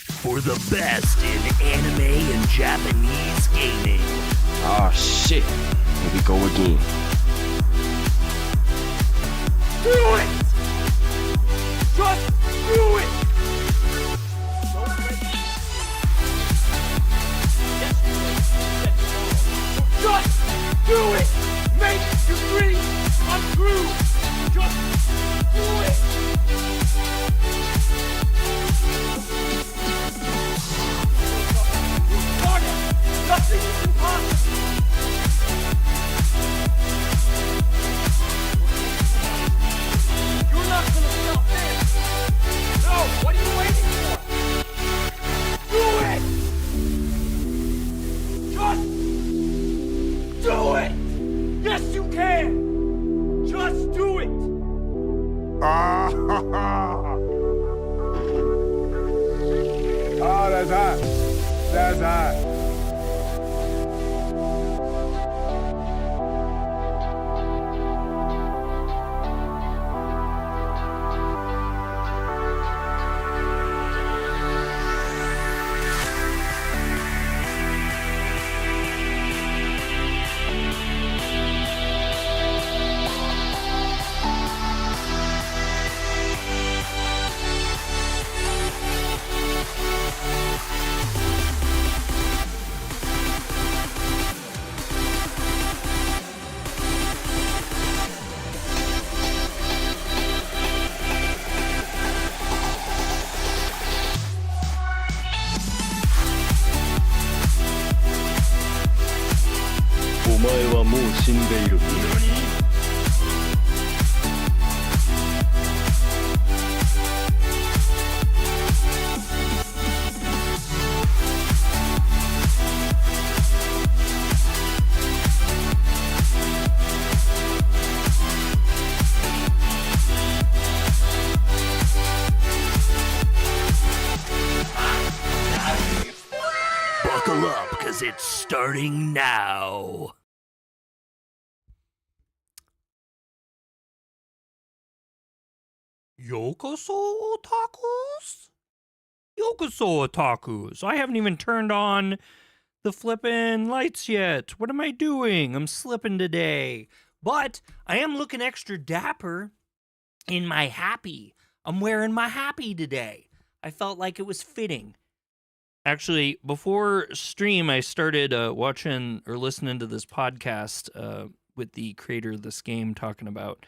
for the best in anime and Japanese gaming. Ah, shit. Here we go again. Do it! Just do it! Just do it! Make your dreams come true! Just do it! Nothing is impossible! You're not gonna stop this! No! What are you waiting for? Do it! Just do it! Yes, you can! Just do it! Oh, that's hot. That's hot. Buckle up, because it's starting now. Yokoso otakus? Yokoso otakus. I haven't even turned on the flippin' lights yet. What am I doing? I'm slipping today. But I am looking extra dapper in my happy. I'm wearing my happy today. I felt like it was fitting. Actually, before stream, I started watching or listening to this podcast with the creator of this game talking about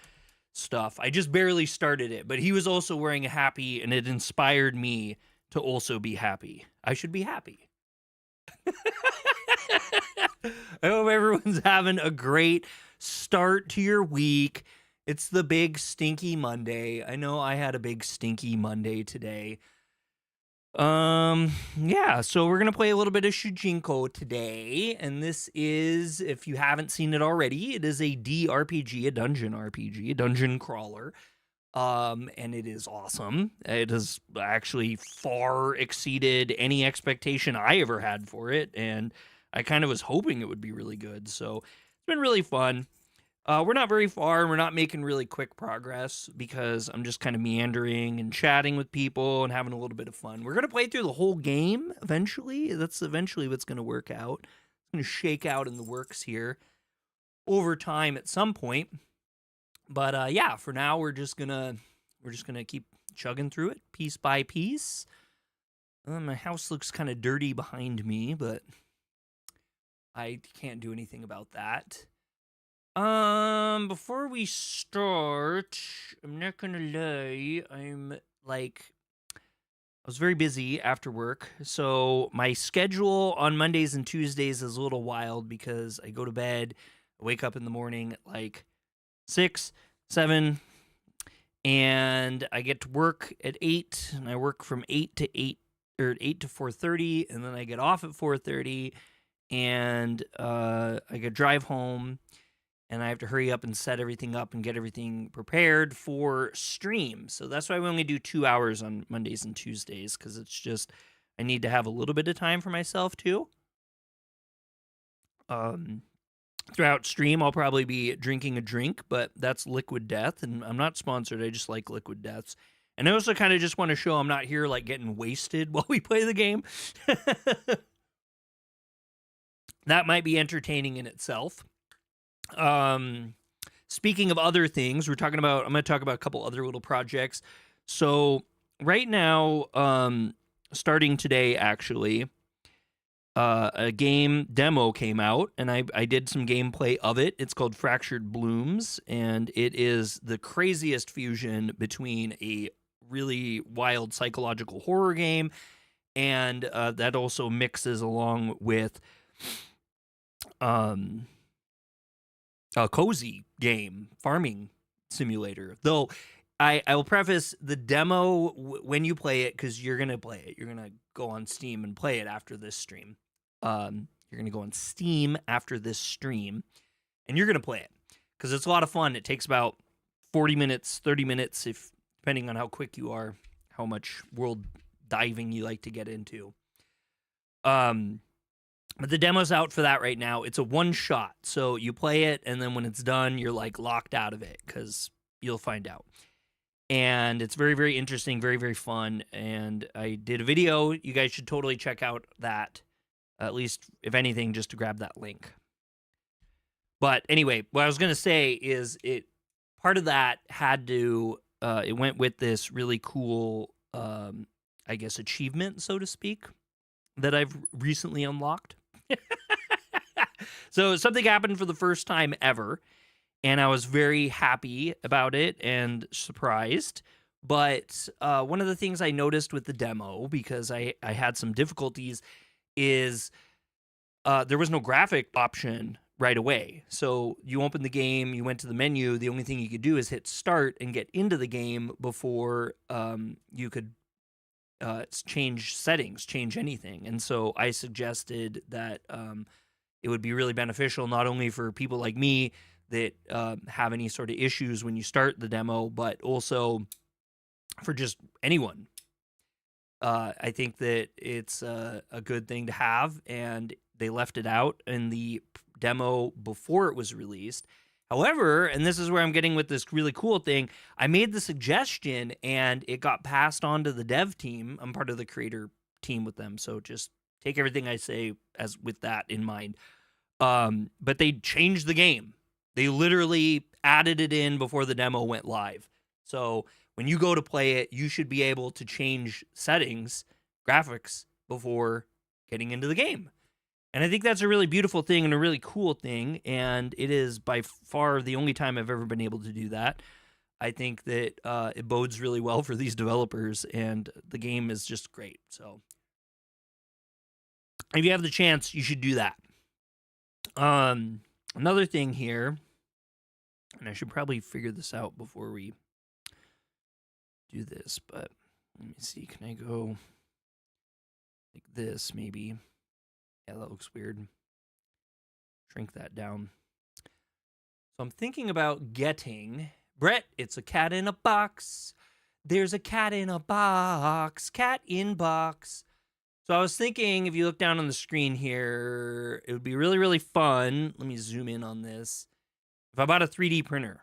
stuff. I just barely started it, but he was also wearing a happy, and it inspired me to also be happy. I should be happy. I hope everyone's having a great start to your week. It's the big stinky Monday. I know I had a big stinky Monday today. Yeah, so we're gonna play a little bit of Shujinkou today, and this is, if you haven't seen it already, it is a DRPG, a dungeon RPG, a dungeon crawler, and it is awesome. It has actually far exceeded any expectation I ever had for it, and I kind of was hoping it would be really good, so it's been really fun. We're not very far. We're not making really quick progress because I'm just kind of meandering and chatting with people and having a little bit of fun. We're going to play through the whole game eventually. That's eventually what's going to work out. It's going to shake out in the works here over time at some point. But yeah, for now we're just going to keep chugging through it piece by piece. My house looks kind of dirty behind me, but I can't do anything about that. Before we start, I'm not gonna lie, I was very busy after work, so my schedule on Mondays and Tuesdays is a little wild because I go to bed, I wake up in the morning at like 6, 7, and I get to work at 8, and I work from 8 to 8, or 8 to 4:30, and then I get off at 4:30, and I get drive home, and I have to hurry up and set everything up and get everything prepared for stream. So that's why we only do 2 hours on Mondays and Tuesdays, because it's just, I need to have a little bit of time for myself too. Throughout stream, I'll probably be drinking a drink, but that's Liquid Death, and I'm not sponsored. I just like Liquid Deaths. And I also kind of just want to show I'm not here like getting wasted while we play the game. That might be entertaining in itself. Speaking of other things, I'm going to talk about a couple other little projects. So right now, starting today, actually, a game demo came out, and I did some gameplay of it. It's called Fractured Blooms, and it is the craziest fusion between a really wild psychological horror game, and that also mixes along with a cozy game, farming simulator. Though I will preface the demo when you play it, because you're going to play it. You're going to go on Steam and play it after this stream. You're going to go on Steam after this stream, and you're going to play it because it's a lot of fun. It takes about 40 minutes, 30 minutes, if depending on how quick you are, how much world diving you like to get into. But the demo's out for that right now. It's a one shot, so you play it, and then when it's done, you're like locked out of it because you'll find out. And it's very, very interesting, very, very fun. And I did a video. You guys should totally check out that. At least, if anything, just to grab that link. But anyway, what I was going to say is part of that had to, it went with this really cool, I guess, achievement, so to speak, that I've recently unlocked. So something happened for the first time ever, and I was very happy about it and surprised. But one of the things I noticed with the demo, because I had some difficulties, is there was no graphic option right away. So you open the game, you went to the menu, the only thing you could do is hit start and get into the game before you could change settings, change anything. And so I suggested that it would be really beneficial not only for people like me that have any sort of issues when you start the demo, but also for just anyone. I think that it's a good thing to have, and they left it out in the demo before it was released. However, and this is where I'm getting with this really cool thing, I made the suggestion, and it got passed on to the dev team. I'm part of the creator team with them, so just take everything I say as with that in mind. But they changed the game. They literally added it in before the demo went live. So when you go to play it, you should be able to change settings, graphics, before getting into the game. And I think that's a really beautiful thing and a really cool thing, and it is by far the only time I've ever been able to do that. I think that it bodes really well for these developers, and the game is just great. So if you have the chance, you should do that. Another thing here, and I should probably figure this out before we do this, but let me see. Can I go like this, maybe? Yeah, that looks weird. Shrink that down. So I'm thinking about getting... Brett, it's a cat in a box. There's a cat in a box. Cat in box. So I was thinking, if you look down on the screen here, it would be really, really fun. Let me zoom in on this. If I bought a 3D printer,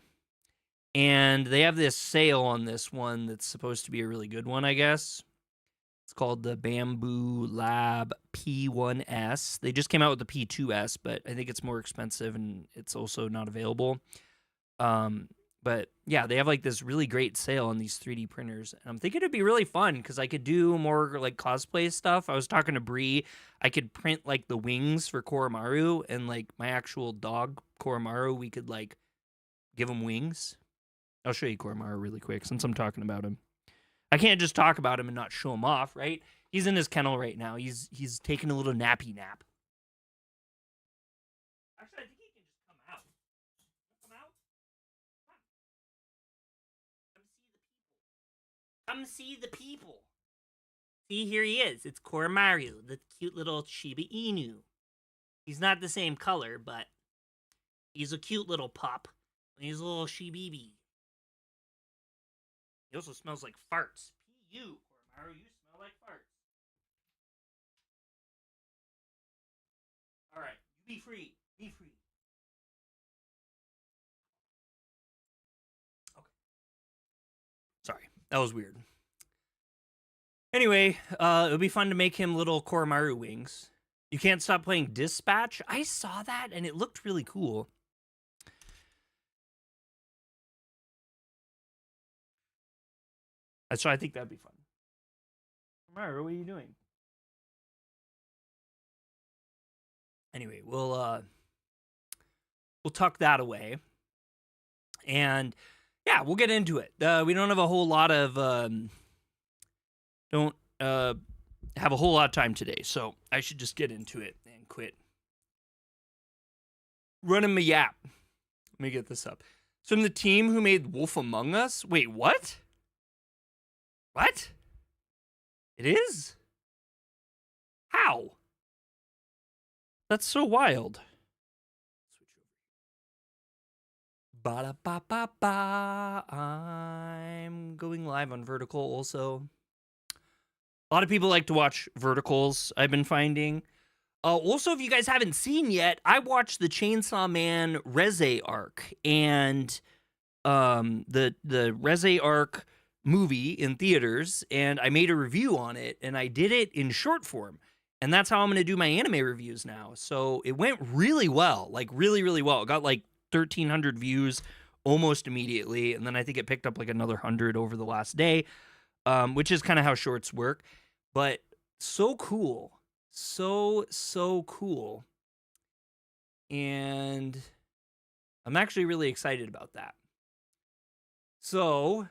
and they have this sale on this one that's supposed to be a really good one, I guess. It's called the Bamboo Lab P1S. They just came out with the P2S, but I think it's more expensive, and it's also not available. But yeah, they have like this really great sale on these 3D printers. And I'm thinking it'd be really fun because I could do more like cosplay stuff. I was talking to Bree. I could print like the wings for Koromaru, and like my actual dog, Koromaru, we could like give him wings. I'll show you Koromaru really quick since I'm talking about him. I can't just talk about him and not show him off, right? He's in his kennel right now. He's taking a little nappy nap. Actually, I think he can just come out. Come out? Come see the people. See, here he is. It's Koromaru, the cute little Shiba Inu. He's not the same color, but he's a cute little pup. He's a little Shibibi. He also smells like farts. P.U. Koromaru, you smell like farts. Alright, be free. Be free. Okay. Sorry, that was weird. Anyway, it would be fun to make him little Koromaru wings. You can't stop playing Dispatch. I saw that and it looked really cool. So I think that'd be fun. Koromaru, what are you doing? Anyway, we'll tuck that away. And yeah, we'll get into it. We don't have a whole lot of have a whole lot of time today, so I should just get into it and quit running my yap. Let me get this up. So, from the team who made Wolf Among Us. Wait, what? What? It is? How? That's so wild. Ba-da-ba-ba-ba. I'm going live on Vertical also. A lot of people like to watch Verticals, I've been finding. Also, if you guys haven't seen yet, I watched the Chainsaw Man Reze arc. And the Reze arc movie in theaters. And I made a review on it. And I did it in short form. And that's how I'm going to do my anime reviews now. So it went really well. Like, really, really well. It got like 1,300 views almost immediately. And then I think it picked up like another 100 over the last day, which is kind of how shorts work. But so cool. So cool. And I'm actually really excited about that. So,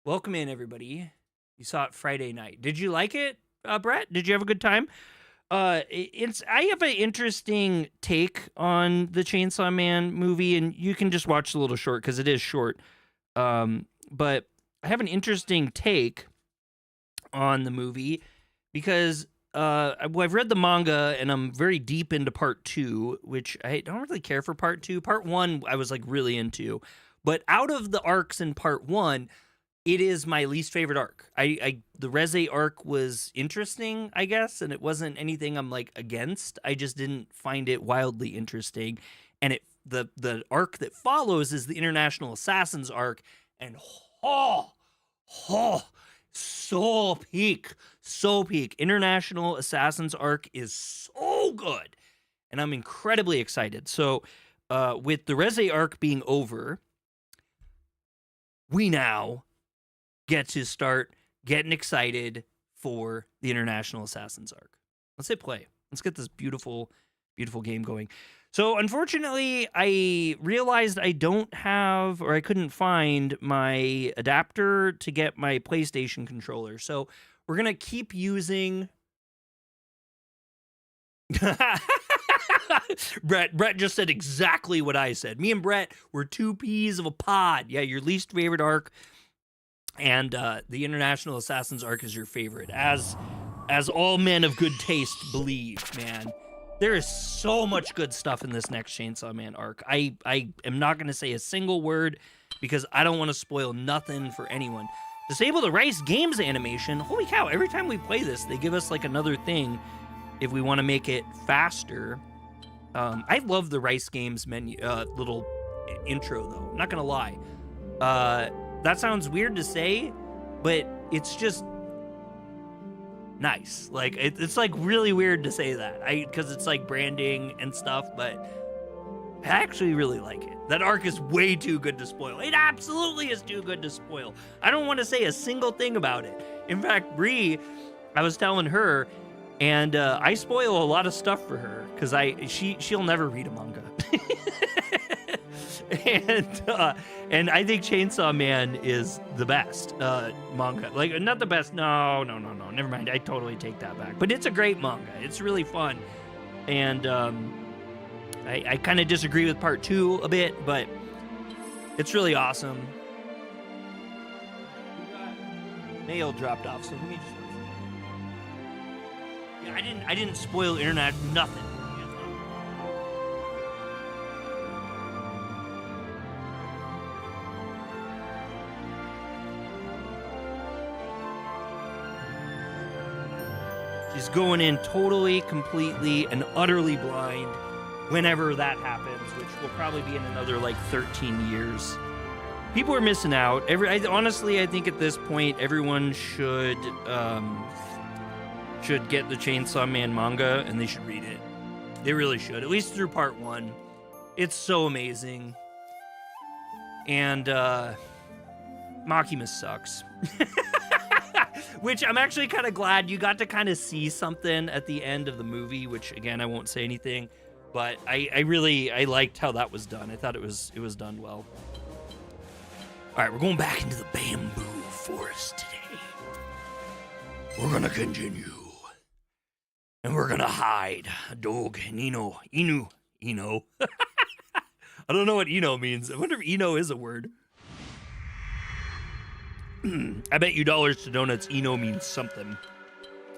welcome in, everybody. You saw it Friday night. Did you like it, Brett? Did you have a good time? I have an interesting take on the Chainsaw Man movie, and you can just watch the little short because it is short. But I have an interesting take on the movie because I've read the manga and I'm very deep into part 2, which I don't really care for part 2. Part 1 I was like really into, but out of the arcs in part 1, it is my least favorite arc. The Reze arc was interesting, I guess, and it wasn't anything I'm like against. I just didn't find it wildly interesting. And the arc that follows is the International Assassins arc, and so peak. International Assassins arc is so good, and I'm incredibly excited. So, with the Reze arc being over, we now get to start getting excited for the International Assassins arc. Let's hit play. Let's get this beautiful, beautiful game going. So, unfortunately, I realized I don't have, or I couldn't find my adapter to get my PlayStation controller. So, we're going to keep using... Brett just said exactly what I said. Me and Brett were two peas of a pod. Yeah, your least favorite arc, and the International Assassins arc is your favorite, as all men of good taste believe, man. There is so much good stuff in this next Chainsaw Man arc. I am not going to say a single word because I don't want to spoil nothing for anyone. Disable the Rice Games animation. Holy cow, every time we play this, they give us like another thing if we want to make it faster. I love the Rice Games menu, little intro, though. I'm not going to lie. That sounds weird to say, but it's just nice. Like, it's like really weird to say that, because it's like branding and stuff, but I actually really like it. That arc is way too good to spoil. It absolutely is too good to spoil. I don't want to say a single thing about it. In fact, Bree, I was telling her, and I spoil a lot of stuff for her because she'll never read a manga. And I think Chainsaw Man is the best manga. Like, not the best. No. Never mind. I totally take that back. But it's a great manga. It's really fun. And I kind of disagree with part 2 a bit, but it's really awesome. Mail dropped off, so let me just... Yeah, I didn't spoil internet, nothing. She's going in totally, completely, and utterly blind whenever that happens, which will probably be in another, like, 13 years. people are missing out. Honestly, I think at this point, everyone should get the Chainsaw Man manga, and they should read it. They really should, at least through part 1. It's so amazing. And Makima sucks. Which I'm actually kind of glad you got to kind of see something at the end of the movie, which again, I won't say anything, but I liked how that was done. I thought it was done well. All right, we're going back into the bamboo forest today. We're gonna continue. And we're gonna hide. A dog, an Inu. I don't know what Ino means. I wonder if Ino is a word. I bet you dollars to donuts, Eno means something.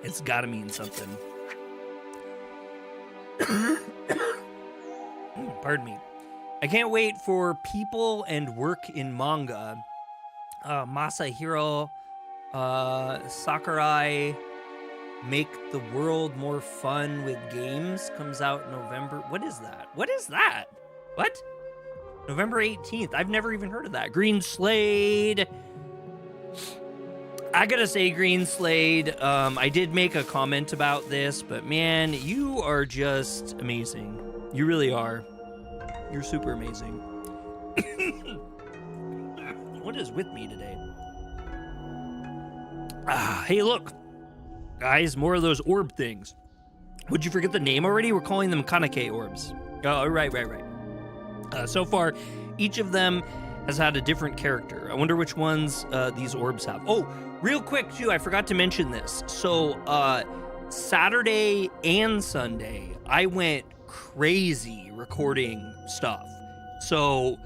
It's gotta mean something. Pardon me. I can't wait for people and work in manga. Masahiro Sakurai Make the World More Fun with Games comes out November. What is that? What? November 18th. I've never even heard of that. Green Slade. I gotta say, Green Slade, I did make a comment about this, but man, you are just amazing. You really are. You're super amazing. What is with me today? Hey, look. Guys, more of those orb things. Would you forget the name already? We're calling them Kanake orbs. Oh, right. So far, each of them has had a different character. I wonder which ones these orbs have. Oh, real quick, too, I forgot to mention this. So, Saturday and Sunday, I went crazy recording stuff. So,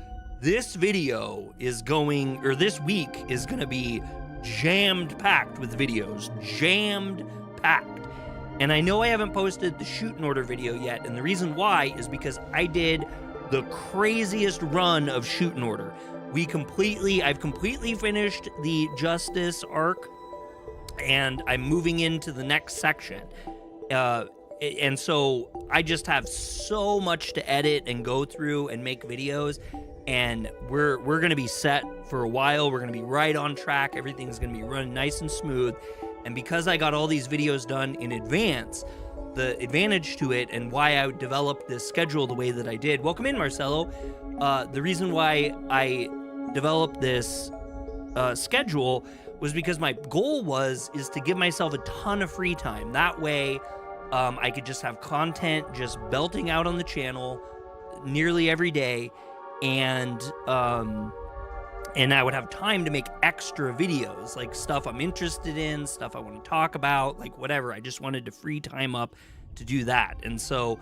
this video is going, or this week is going to be jammed-packed with videos. Jammed-packed. And I know I haven't posted the shoot in order video yet, and the reason why is because I did the craziest run of shoot in order. I've completely finished the Justice arc, and I'm moving into the next section. And so I just have so much to edit and go through and make videos, and we're going to be set for a while. We're going to be right on track. Everything's going to be running nice and smooth. And because I got all these videos done in advance, the advantage to it and why I developed this schedule the way that I did. Welcome in, Marcelo. The reason why I developed this schedule was because my goal is to give myself a ton of free time. That way, I could just have content just belting out on the channel nearly every day, and I would have time to make extra videos, like stuff I'm interested in, stuff I want to talk about, like whatever. I just wanted to free time up to do that. And so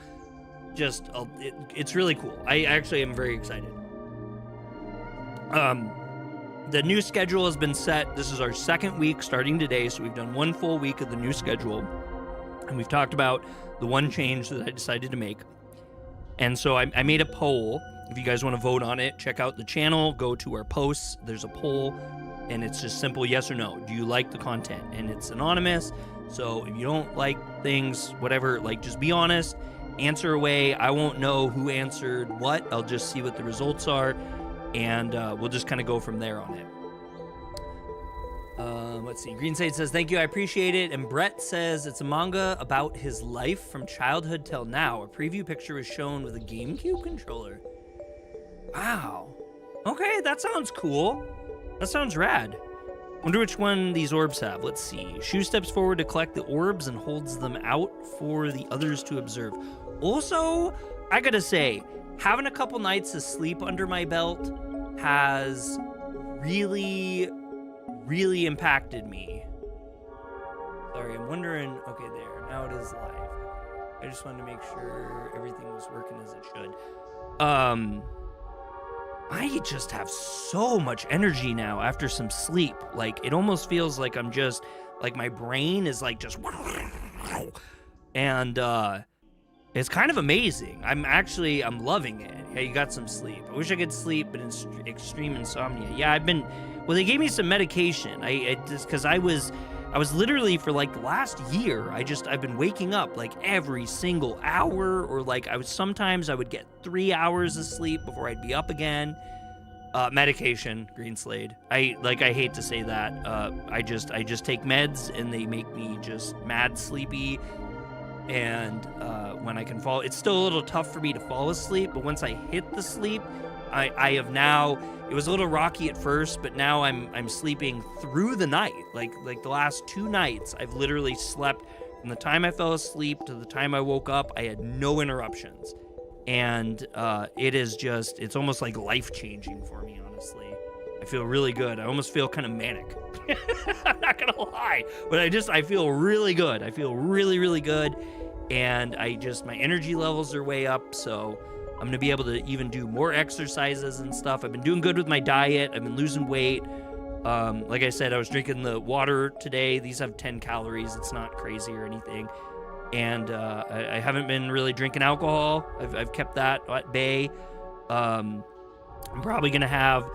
it's really cool. I actually am very excited. The new schedule has been set. This is our second week starting today. So we've done one full week of the new schedule, and we've talked about the one change that I decided to make. And so I made a poll. If you guys want to vote on it, check out the channel, go to our posts. There's a poll, and it's just simple yes or no. Do you like the content? And it's anonymous. So if you don't like things, whatever, like just be honest, answer away. I won't know who answered what. I'll just see what the results are, and we'll just kind of go from there on it. Let's see. Green Sage says, thank you, I appreciate it. And Brett says, it's a manga about his life from childhood till now. A preview picture was shown with a GameCube controller. Wow. Okay, that sounds cool. That sounds rad. Wonder which one these orbs have. Let's see. Shu steps forward to collect the orbs and holds them out for the others to observe. Also, I gotta say, having a couple nights of sleep under my belt has really impacted me. Sorry, I'm wondering. Okay, there. Now it is live. I just wanted to make sure everything was working as it should. I just have so much energy now after some sleep. Like, it almost feels like I'm just, like, my brain is like just, and it's kind of amazing. I'm loving it. Yeah, you got some sleep. I wish I could sleep, but it's extreme insomnia. Yeah, well, they gave me some medication. I just, because I was literally for like the last year, I've been waking up like every single hour, or like sometimes I would get 3 hours of sleep before I'd be up again. Medication, Green Slade. I hate to say that. I just take meds and they make me just mad sleepy. And when I can fall, it's still a little tough for me to fall asleep. But once I hit the sleep, I have now. It was a little rocky at first, but now I'm sleeping through the night. Like the last 2 nights, I've literally slept from the time I fell asleep to the time I woke up. I had no interruptions. And it's almost like life-changing for me, honestly. I feel really good. I almost feel kind of manic. I'm not gonna lie, but I feel really good. I feel really, really good. And my energy levels are way up, so I'm gonna be able to even do more exercises and stuff. I've been doing good with my diet. I've been losing weight. Like I said, I was drinking the water today. These have 10 calories. It's not crazy or anything. And I haven't been really drinking alcohol. I've kept that at bay. I'm probably going to have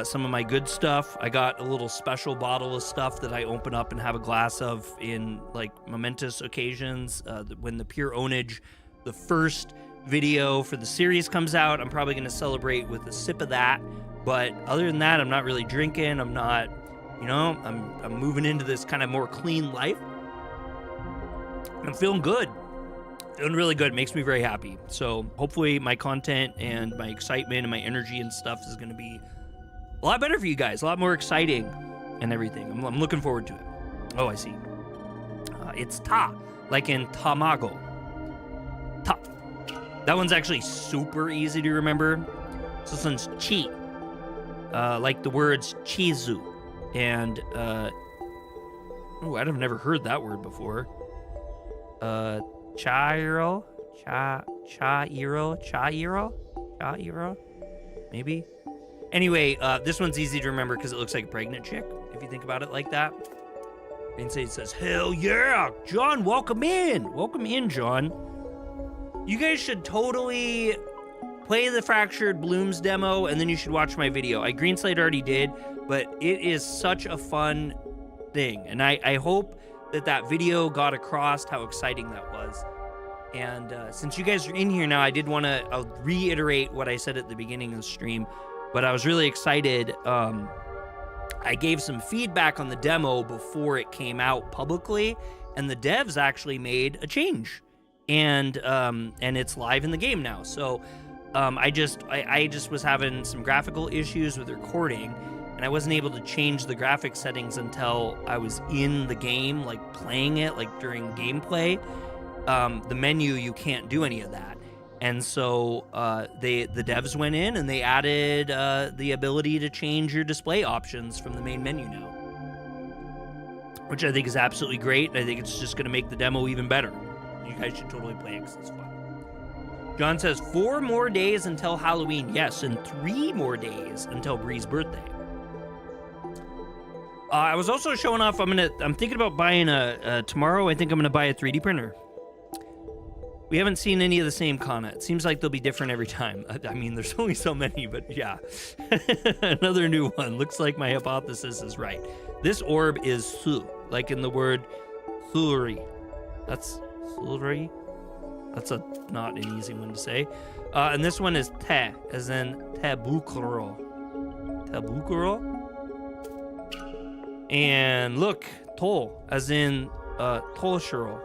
some of my good stuff. I got a little special bottle of stuff that I open up and have a glass of in like momentous occasions. When the Pure Ownage, the first video for the series comes out, I'm probably going to celebrate with a sip of that. But other than that, I'm not really drinking. I'm not, I'm moving into this kind of more clean life. I'm feeling good. Feeling really good. It makes me very happy. So hopefully my content and my excitement and my energy and stuff is going to be a lot better for you guys. A lot more exciting and everything. I'm looking forward to it. Oh, I see. It's ta, like in tamago. Ta. That one's actually super easy to remember. So this one's chi. Like the words chizu. And, I've never heard that word before. Chairo, maybe. Anyway, this one's easy to remember because it looks like a pregnant chick, if you think about it like that. And it says, hell yeah, John, welcome in, John. You guys should totally play the Fractured Blooms demo, and then you should watch my video. Green Slate already did, but it is such a fun thing, and I hope that video got across how exciting that was. And since you guys are in here now, I did want to reiterate what I said at the beginning of the stream, but I was really excited. I gave some feedback on the demo before it came out publicly, and the devs actually made a change, and it's live in the game now. So I just was having some graphical issues with recording, and I wasn't able to change the graphics settings until I was in the game, like playing it, like during gameplay. The menu, you can't do any of that. And so the devs went in and they added the ability to change your display options from the main menu now, which I think is absolutely great. I think it's just going to make the demo even better. You guys should totally play it because it's fun. John says 4 more days until Halloween. Yes, and 3 more days until Bree's birthday. I was also showing off. I'm thinking about buying tomorrow. I think I'm gonna buy a 3D printer. We haven't seen any of the same Kana. It seems like they'll be different every time. I mean, there's only so many, but yeah. Another new one. Looks like my hypothesis is right. This orb is su, like in the word suri. That's suri. That's not an easy one to say. And this one is te, as in tabukuro. Tabukuro. And look, to, as in toshiro.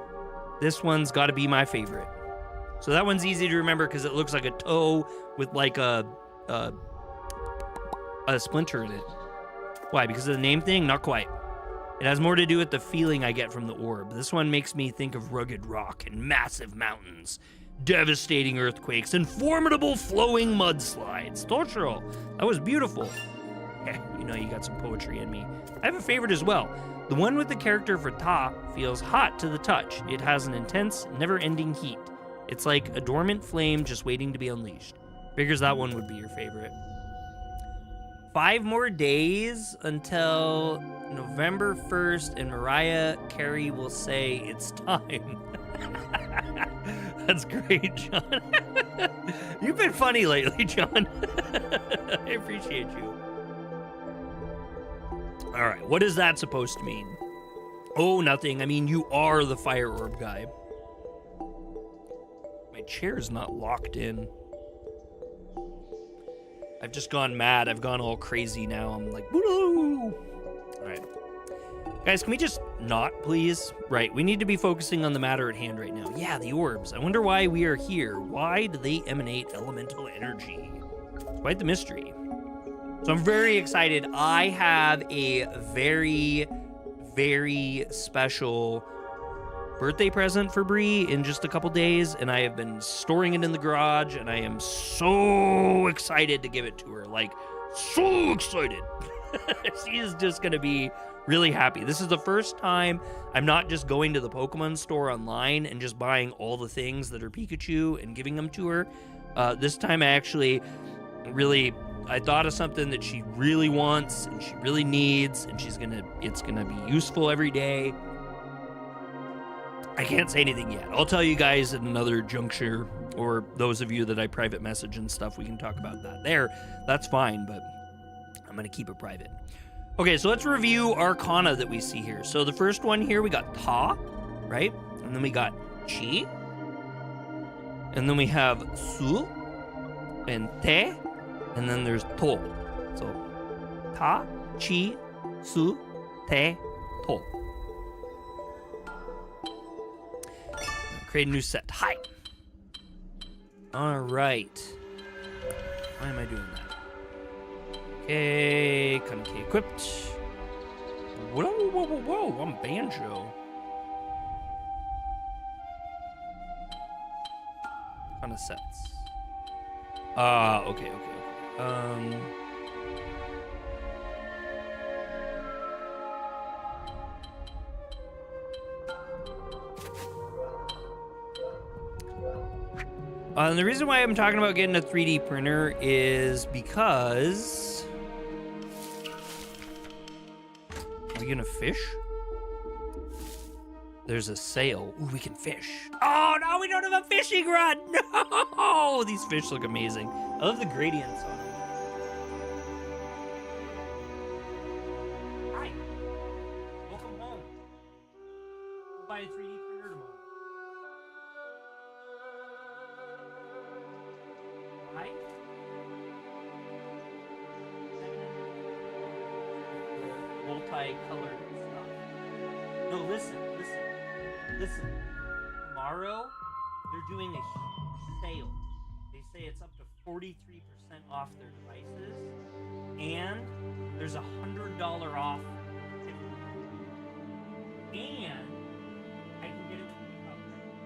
This one's got to be my favorite. So that one's easy to remember because it looks like a toe with like a splinter in it. Why? Because of the name thing? Not quite. It has more to do with the feeling I get from the orb. This one makes me think of rugged rock and massive mountains, devastating earthquakes, and formidable flowing mudslides. Toshiro, that was beautiful. You got some poetry in me. I have a favorite as well. The one with the character for Ta feels hot to the touch. It has an intense, never-ending heat. It's like a dormant flame just waiting to be unleashed. Figures that one would be your favorite. 5 more days until November 1st, and Mariah Carey will say it's time. That's great, John. You've been funny lately, John. I appreciate you. All right, what is that supposed to mean? Oh, nothing. I mean, you are the fire orb guy. My chair is not locked in. I've just gone mad. I've gone all crazy now. I'm like, woo! All right. Guys, can we just not, please? Right, we need to be focusing on the matter at hand right now. Yeah, the orbs. I wonder why we are here. Why do they emanate elemental energy? It's quite the mystery. So I'm very excited. I have a very, very special birthday present for Bree in just a couple days, and I have been storing it in the garage, and I am so excited to give it to her. Like, so excited. She is just going to be really happy. This is the first time I'm not just going to the Pokemon store online and just buying all the things that are Pikachu and giving them to her. This time I actually I thought of something that she really wants and she really needs, and it's gonna be useful every day. I can't say anything yet. I'll tell you guys at another juncture, or those of you that I private message and stuff, we can talk about that there. That's fine, but I'm gonna keep it private. Okay, so let's review Arcana that we see here. So the first one here, we got Ta, right? And then we got Chi. And then we have Su and Te. And then there's To. So Ta, Chi, Su, Te, To. Create a new set. Hi. All right. Why am I doing that? Okay, Kaneki equipped. Whoa, I'm Banjo. Kind of sets. Okay. And the reason why I'm talking about getting a 3D printer is because... Are we gonna fish? There's a sail. Ooh, we can fish. Oh, no, we don't have a fishing rod. No! These fish look amazing. I love the gradients on them. Hi. Welcome home. We'll buy a 3D printer tomorrow. Hi. Multicolored stuff. No, listen. Tomorrow, they're doing a huge sale. They say it's up to 43% off their devices, and there's $100 off. And I can get it with the upgrade.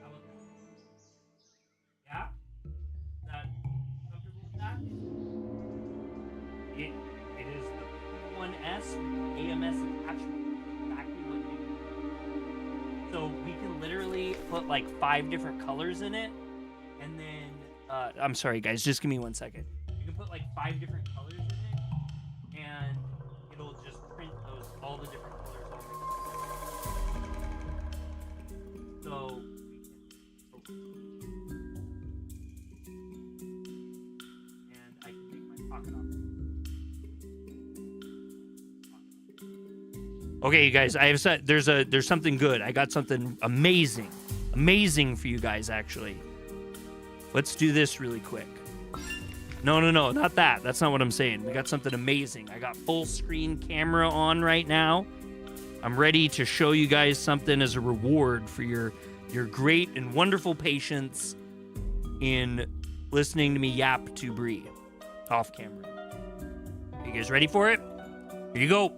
How about that? Yeah? Is that comfortable with that? It is the P1S with the AMS attachment. Exactly what you need. So we can literally put like 5 different colors in it, and then I'm sorry guys, just give me 1 second. You can put like 5 different colors in it, and it'll just print all the different colors on it. So and I can make my pocket off. Okay, you guys, I have said there's something good. I got something amazing for you guys, actually. Let's do this really quick. No, not that. That's not what I'm saying. We got something amazing. I got full screen camera on right now. I'm ready to show you guys something as a reward for your great and wonderful patience in listening to me yap to Bree off camera. Are you guys ready for it? Here you go.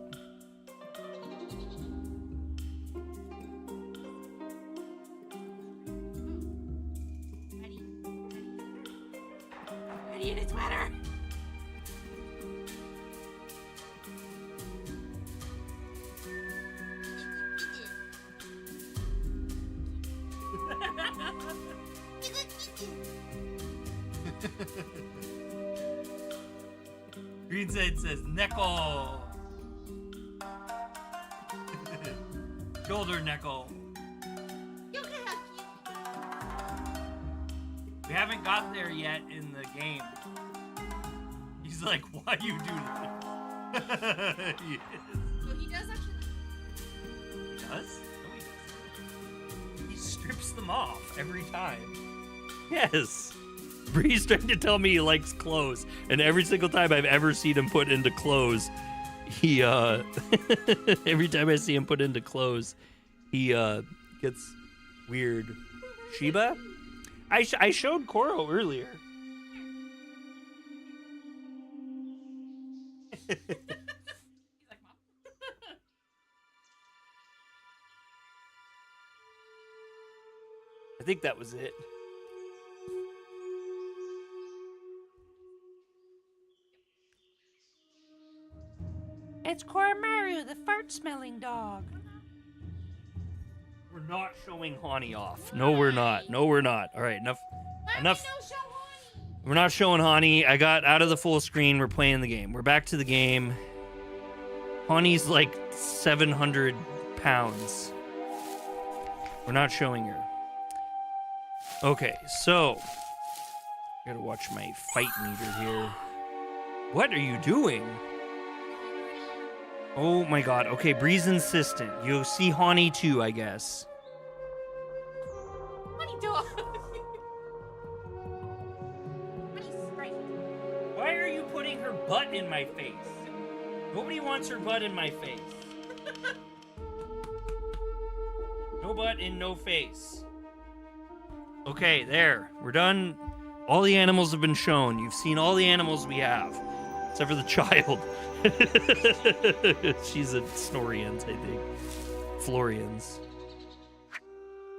In a sweater. Greenside says Neckle. Shoulder Neckle. We haven't got there yet in the game. He's like, why you do that? He is. So he does actually. He does? No, he doesn't. He strips them off every time. Yes. Bree's trying to tell me he likes clothes, and every single time I've ever seen him put into clothes, he every time I see him put into clothes, he gets weird. Shiba? I showed Koro earlier. He's like, Mom. I think that was it. It's Koromaru, the fart-smelling dog. We're not showing Hani off. No, we're not. No, we're not. All right, enough. Enough. We're not showing Hani. I got out of the full screen. We're playing the game. We're back to the game. Hani's like 700 pounds. We're not showing her. Okay, so I gotta watch my fight meter here. What are you doing? Oh my god. Okay, Bree's insistent. You'll see Hani too, I guess. Honey dog. Honey's straight. Why are you putting her butt in my face? Nobody wants her butt in my face. No butt in no face. Okay, there. We're done. All the animals have been shown. You've seen all the animals we have. Except for the child. She's a Snorians, I think. Florians.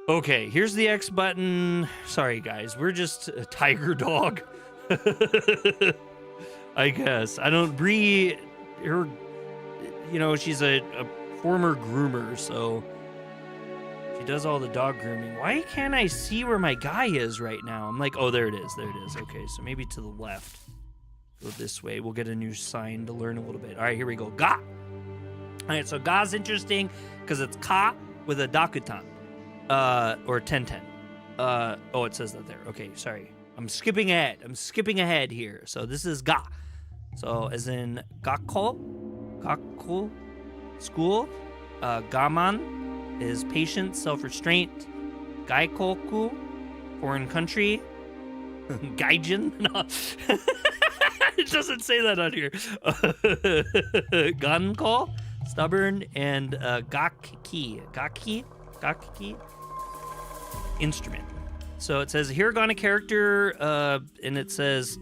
Okay, here's the X button. Sorry, guys. We're just a tiger dog. I guess. I don't... Bree... Her... You know, she's a former groomer, so... She does all the dog grooming. Why can't I see where my guy is right now? I'm like, oh, there it is. There it is. Okay, so maybe to the left. Go this way. We'll get a new sign to learn a little bit. All right, here we go. Ga. All right, so Ga's interesting because it's Ka with a Dakutan. Or Tenten. Oh, it says that there. Okay, sorry. I'm skipping ahead. I'm skipping ahead here. So this is Ga. So as in Gakko, school. Gaman is patient, self-restraint. Gaikoku, foreign country. Gaijin? No. It doesn't say that on here. Ganko, stubborn, and Gakki, instrument. So it says hiragana character, and it says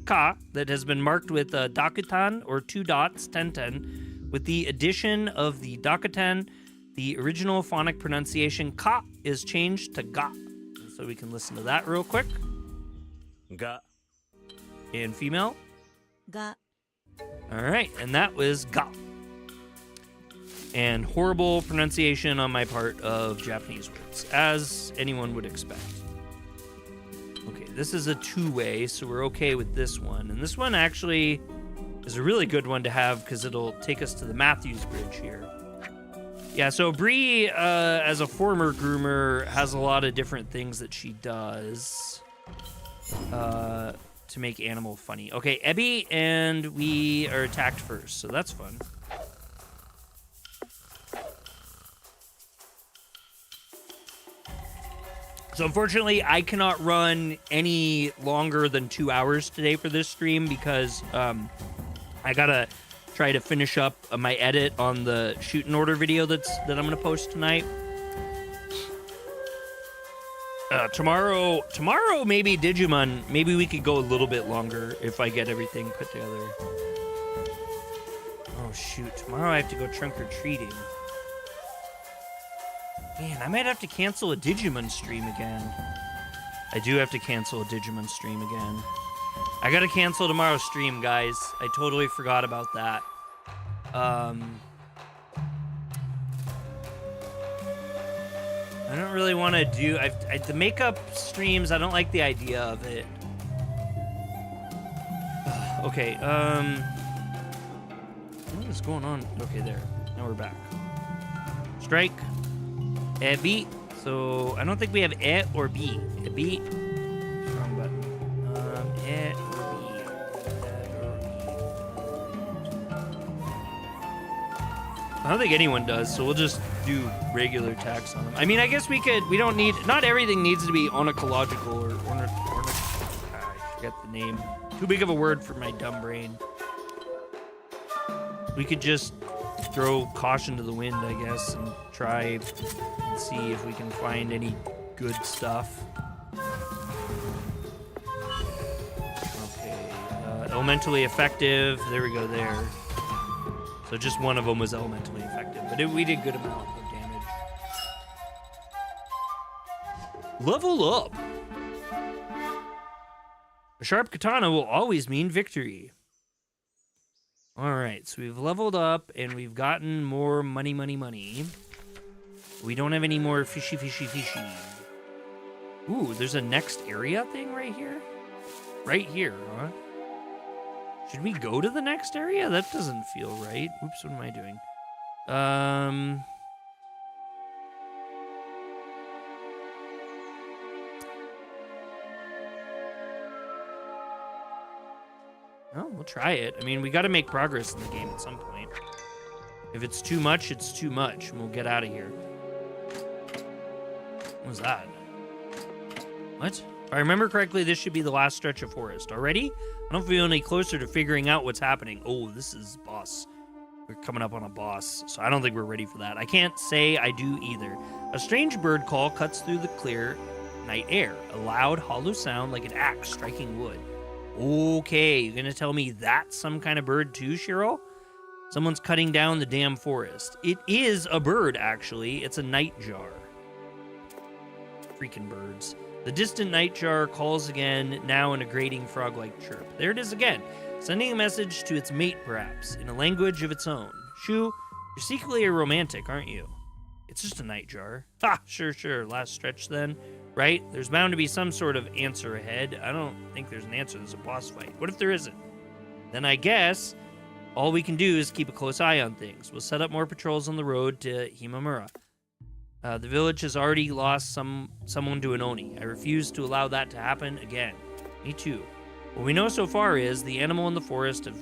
Ka, that has been marked with Dakutan, or 2 dots, Tenten. With the addition of the Dakutan, the original phonic pronunciation Ka is changed to Ga. So we can listen to that real quick. Ga. And female. Ga. All right, and that was Ga. And horrible pronunciation on my part of Japanese words, as anyone would expect. Okay, this is a 2-way, so we're okay with this one. And this one actually is a really good one to have because it'll take us to the Matthews Bridge here. Yeah, so Bree, as a former groomer, has a lot of different things that she does to make animal funny. Okay, Ebby, and we are attacked first, so that's fun. So unfortunately, I cannot run any longer than 2 hours today for this stream because I gotta try to finish up my edit on the shooting order video that I'm gonna post tonight. Tomorrow maybe Digimon, maybe we could go a little bit longer if I get everything put together. Oh shoot, tomorrow I have to go trunk or treating. Man, I might have to cancel a Digimon stream again. I do have to cancel a Digimon stream again. I gotta cancel tomorrow's stream, guys. I totally forgot about that. I don't really want to do... the makeup streams, I don't like the idea of it. Okay, what is going on? Okay, there. Now we're back. Strike. B. So, I don't think we have E or B. B. Wrong button. E or B. I don't think anyone does, so we'll just do regular attacks on them. I mean, I guess we could... We don't need... Not everything needs to be ornithological or Forget the name. Too big of a word for my dumb brain. We could just throw caution to the wind, I guess, and try and see if we can find any good stuff. Okay, elementally effective. There we go there. So just one of them was elementally effective, but we did good amount of damage. Level up. A sharp katana will always mean victory. All right, so we've leveled up and we've gotten more money. We don't have any more fishy. Ooh, there's a next area thing right here? Right here, huh? Should we go to the next area? That doesn't feel right. Oops, what am I doing? Well, we'll try it. I mean, we got to make progress in the game at some point. If it's too much, it's too much, and we'll get out of here. What was that? What? If I remember correctly, this should be the last stretch of forest. Already? I don't feel any closer to figuring out what's happening. Oh, this is boss. We're coming up on a boss, so I don't think we're ready for that. I can't say I do either. A strange bird call cuts through the clear night air. A loud, hollow sound like an axe striking wood. Okay, you're gonna tell me that's some kind of bird too, Shiro? Someone's cutting down the damn forest. It is a bird, actually. It's a nightjar. Freaking birds. The distant nightjar calls again, now in a grating frog-like chirp. There it is again, sending a message to its mate, perhaps, in a language of its own. Shu, you're secretly a romantic, aren't you? It's just a nightjar. Ha, sure. Last stretch then. Right? There's bound to be some sort of answer ahead. I don't think there's an answer. There's a boss fight. What if there isn't? Then I guess all we can do is keep a close eye on things. We'll set up more patrols on the road to Himamura. The village has already lost someone to an Oni. I refuse to allow that to happen again. Me too. What we know so far is the animal in the forest have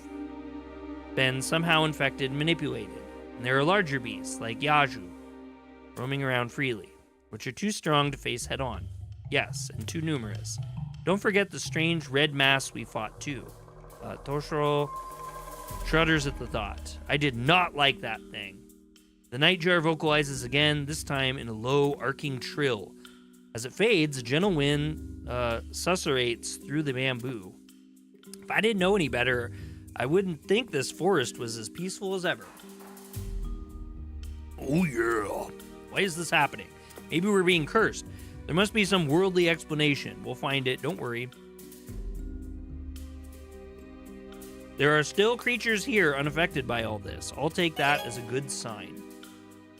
been somehow infected and manipulated. And there are larger beasts, like Yaju, roaming around freely, which are too strong to face head-on. Yes, and too numerous. Don't forget the strange red mass we fought, too. Toshiro shudders at the thought. I did not like that thing. The nightjar vocalizes again, this time in a low, arcing trill. As it fades, a gentle wind susurrates through the bamboo. If I didn't know any better, I wouldn't think this forest was as peaceful as ever. Oh yeah. Why is this happening? Maybe we're being cursed. There must be some worldly explanation. We'll find it, don't worry. There are still creatures here unaffected by all this. I'll take that as a good sign.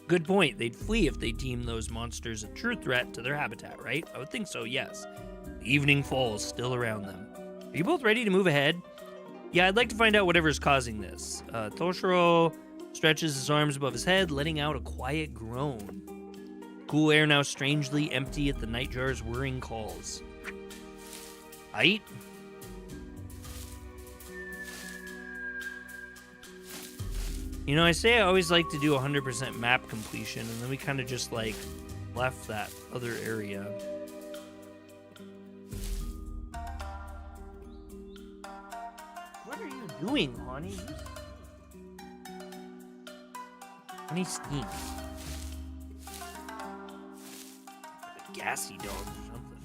Good point. They'd flee if they deemed those monsters a true threat to their habitat, right? I would think so, yes. The evening falls still around them. Are you both ready to move ahead? Yeah, I'd like to find out whatever's causing this. Toshiro stretches his arms above his head, letting out a quiet groan. Cool air now strangely empty at the nightjar's whirring calls. Aight? You know, I say I always like to do 100% map completion, and then we kind of just, like, left that other area. What are you doing, honey? Honey stinks. A gassy dog or something.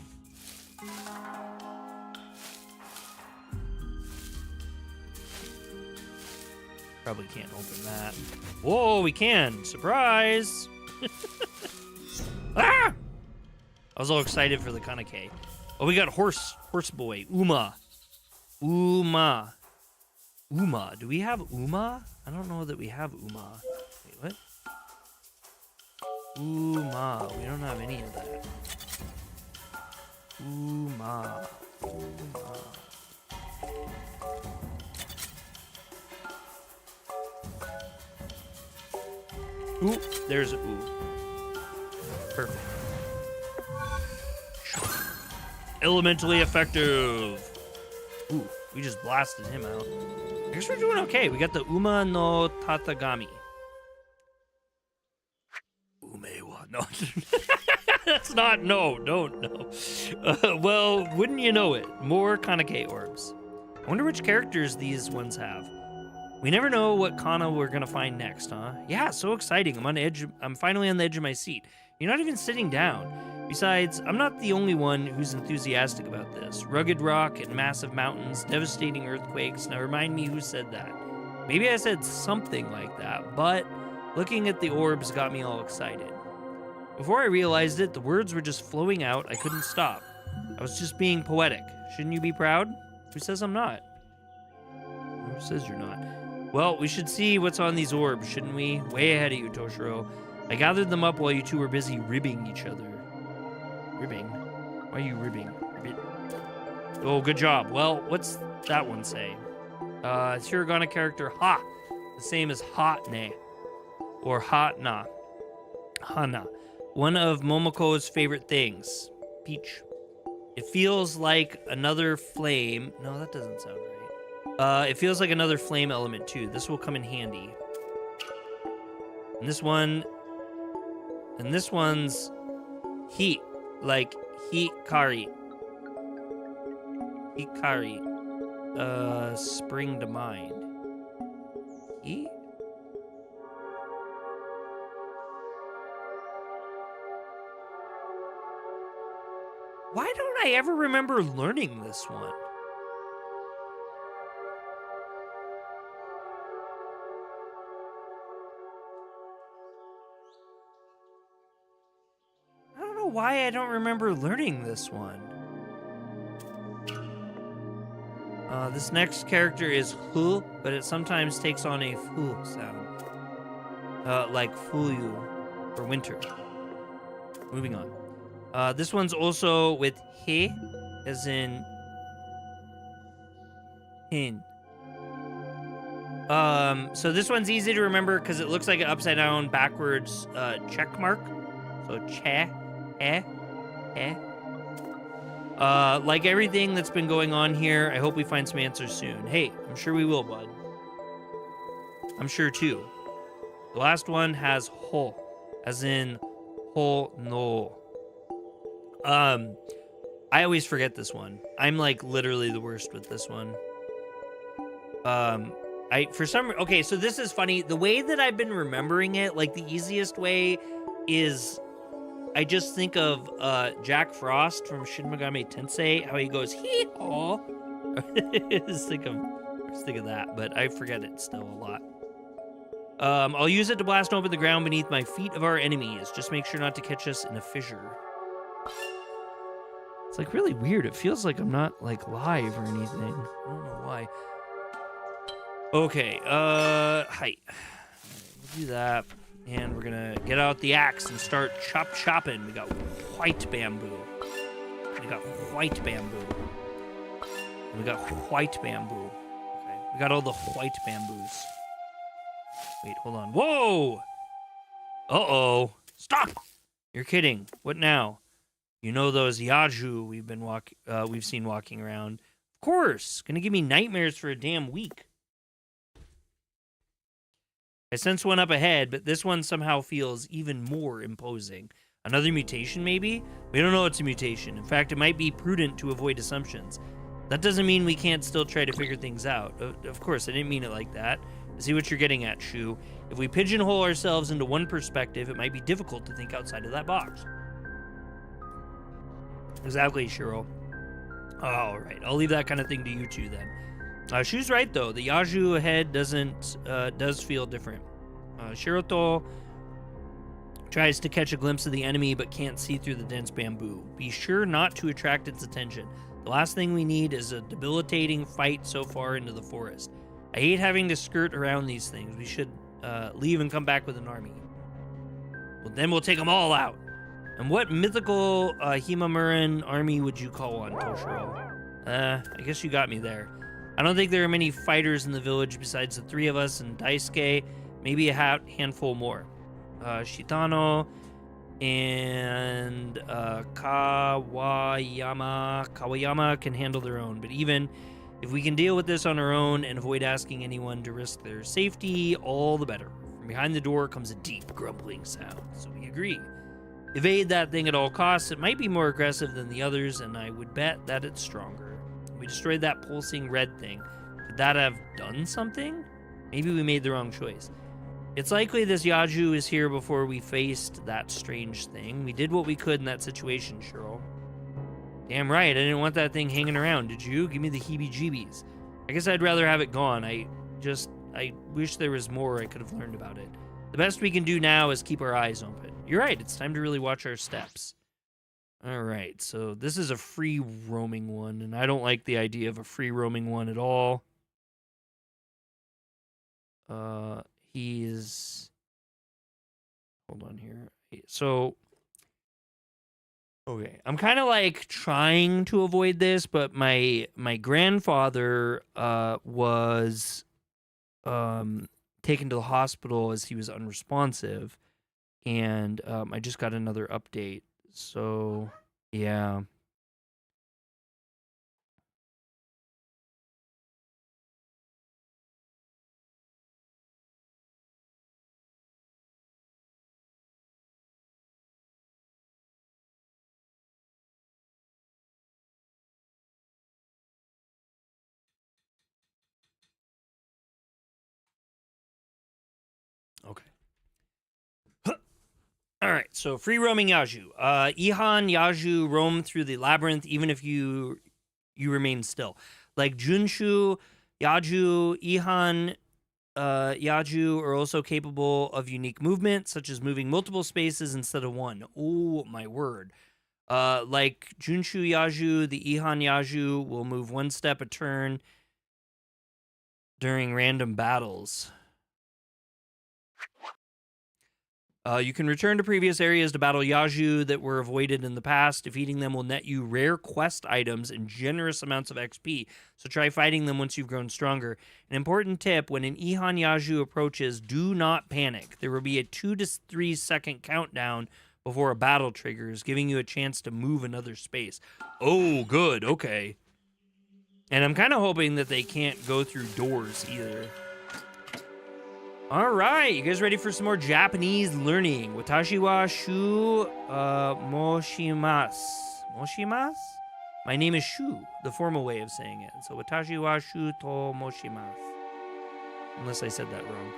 Probably can't open that. Whoa, we can! Surprise! Ah! I was all excited for the Kaneki. Oh, we got horse boy. Uma. Do we have Uma? I don't know that we have Uma. Wait, what? Uma. We don't have any of that. Uma. Ooh, there's a ooh. Perfect. Elementally effective. Ooh, we just blasted him out. I guess we're doing okay. We got the Uma no Tatagami. Umewa. No. Let's not. No. Well, wouldn't you know it? More Kanake orbs. I wonder which characters these ones have. We never know what Kana we're gonna find next, huh? Yeah, so exciting. I'm finally on the edge of my seat. You're not even sitting down. Besides, I'm not the only one who's enthusiastic about this. Rugged rock and massive mountains, devastating earthquakes. Now remind me who said that. Maybe I said something like that, but looking at the orbs got me all excited. Before I realized it, the words were just flowing out. I couldn't stop. I was just being poetic. Shouldn't you be proud? Who says I'm not? Who says you're not? Well, we should see what's on these orbs, shouldn't we? Way ahead of you, Toshiro. I gathered them up while you two were busy ribbing each other. Ribbing? Why are you ribbing? Oh, good job. Well, what's that one say? It's hiragana character ha. The same as hotne. Or hotna. Hana. One of Momoko's favorite things. Peach. It feels like another flame. No, that doesn't sound right. It feels like another flame element too. This will come in handy. And this one's heat, like Hikari. Hikari. Spring to mind. Heat? Why don't I ever remember learning this one? I don't know why I don't remember learning this one. This next character is hu, but it sometimes takes on a fu sound. Like fuyu for winter. Moving on. This one's also with he, as in hin. So this one's easy to remember because it looks like an upside down backwards check mark. So che, like everything that's been going on here, I hope we find some answers soon. Hey, I'm sure we will, bud. I'm sure too. The last one has ho, as in ho no. I always forget this one. I'm like literally the worst with this one. Okay, so this is funny. The way that I've been remembering it, like the easiest way is I just think of Jack Frost from Shin Megami Tensei, how he goes hee-haw. just think of that, but I forget it still a lot. I'll use it to blast open the ground beneath my feet of our enemies. Just make sure not to catch us in a fissure. It's like really weird. It feels like I'm not like live or anything. I don't know why. Okay, height. We'll do that. And we're gonna get out the axe and start chopping. We got white bamboo. We got white bamboo. And we got white bamboo. Okay, we got all the white bamboos. Wait, hold on. Whoa! Uh-oh. Stop! You're kidding. What now? You know those Yaju we've seen walking around. Of course. Gonna give me nightmares for a damn week. I sense one up ahead, but this one somehow feels even more imposing. Another mutation, maybe? We don't know it's a mutation. In fact, it might be prudent to avoid assumptions. That doesn't mean we can't still try to figure things out. Of course, I didn't mean it like that. I see what you're getting at, Shu. If we pigeonhole ourselves into one perspective, it might be difficult to think outside of that box. Exactly, Shiro. All right, I'll leave that kind of thing to you two then. Shu's right though. The Yaju ahead does feel different. Shiroto tries to catch a glimpse of the enemy but can't see through the dense bamboo. Be sure not to attract its attention. The last thing we need is a debilitating fight so far into the forest. I hate having to skirt around these things. We should leave and come back with an army. Well, then we'll take them all out. And what mythical Himamuran army would you call on, Toshiro? I guess you got me there. I don't think there are many fighters in the village besides the three of us and Daisuke, maybe a handful more. Shitano and Kawayama can handle their own, but even if we can deal with this on our own and avoid asking anyone to risk their safety, all the better. From behind the door comes a deep grumbling sound, so we agree. Evade that thing at all costs. It might be more aggressive than the others, and I would bet that it's stronger. We destroyed that pulsing red thing. Could that have done something? Maybe we made the wrong choice. It's likely this Yaju is here before we faced that strange thing. We did what we could in that situation, Cheryl. Damn right, I didn't want that thing hanging around, did you? Give me the heebie-jeebies. I guess I'd rather have it gone. I wish there was more I could have learned about it. The best we can do now is keep our eyes open. You're right, it's time to really watch our steps. All right, so this is a free roaming one, and I don't like the idea of a free roaming one at all. He's... Hold on here. So... Okay, I'm kind of like trying to avoid this, but my grandfather was taken to the hospital as he was unresponsive, and I just got another update. So yeah. Okay. All right, so free roaming Yaju. Ihan Yaju roam through the labyrinth even if you remain still. Like Junshu, Yaju, Ihan, Yaju are also capable of unique movement, such as moving multiple spaces instead of one. Oh, my word. Like Junshu Yaju, the Ihan Yaju will move one step a turn during random battles. You can return to previous areas to battle Yaju that were avoided in the past. Defeating them will net you rare quest items and generous amounts of XP, so try fighting them once you've grown stronger. An important tip, when an Ihan Yaju approaches, do not panic. There will be a 2 to 3 second countdown before a battle triggers, giving you a chance to move another space. Oh, good, okay. And I'm kind of hoping that they can't go through doors either. All right, you guys ready for some more Japanese learning? Watashi wa shu moshimasu. Moshimasu? My name is Shu, the formal way of saying it. So watashi wa shu to moshimasu. Unless I said that wrong.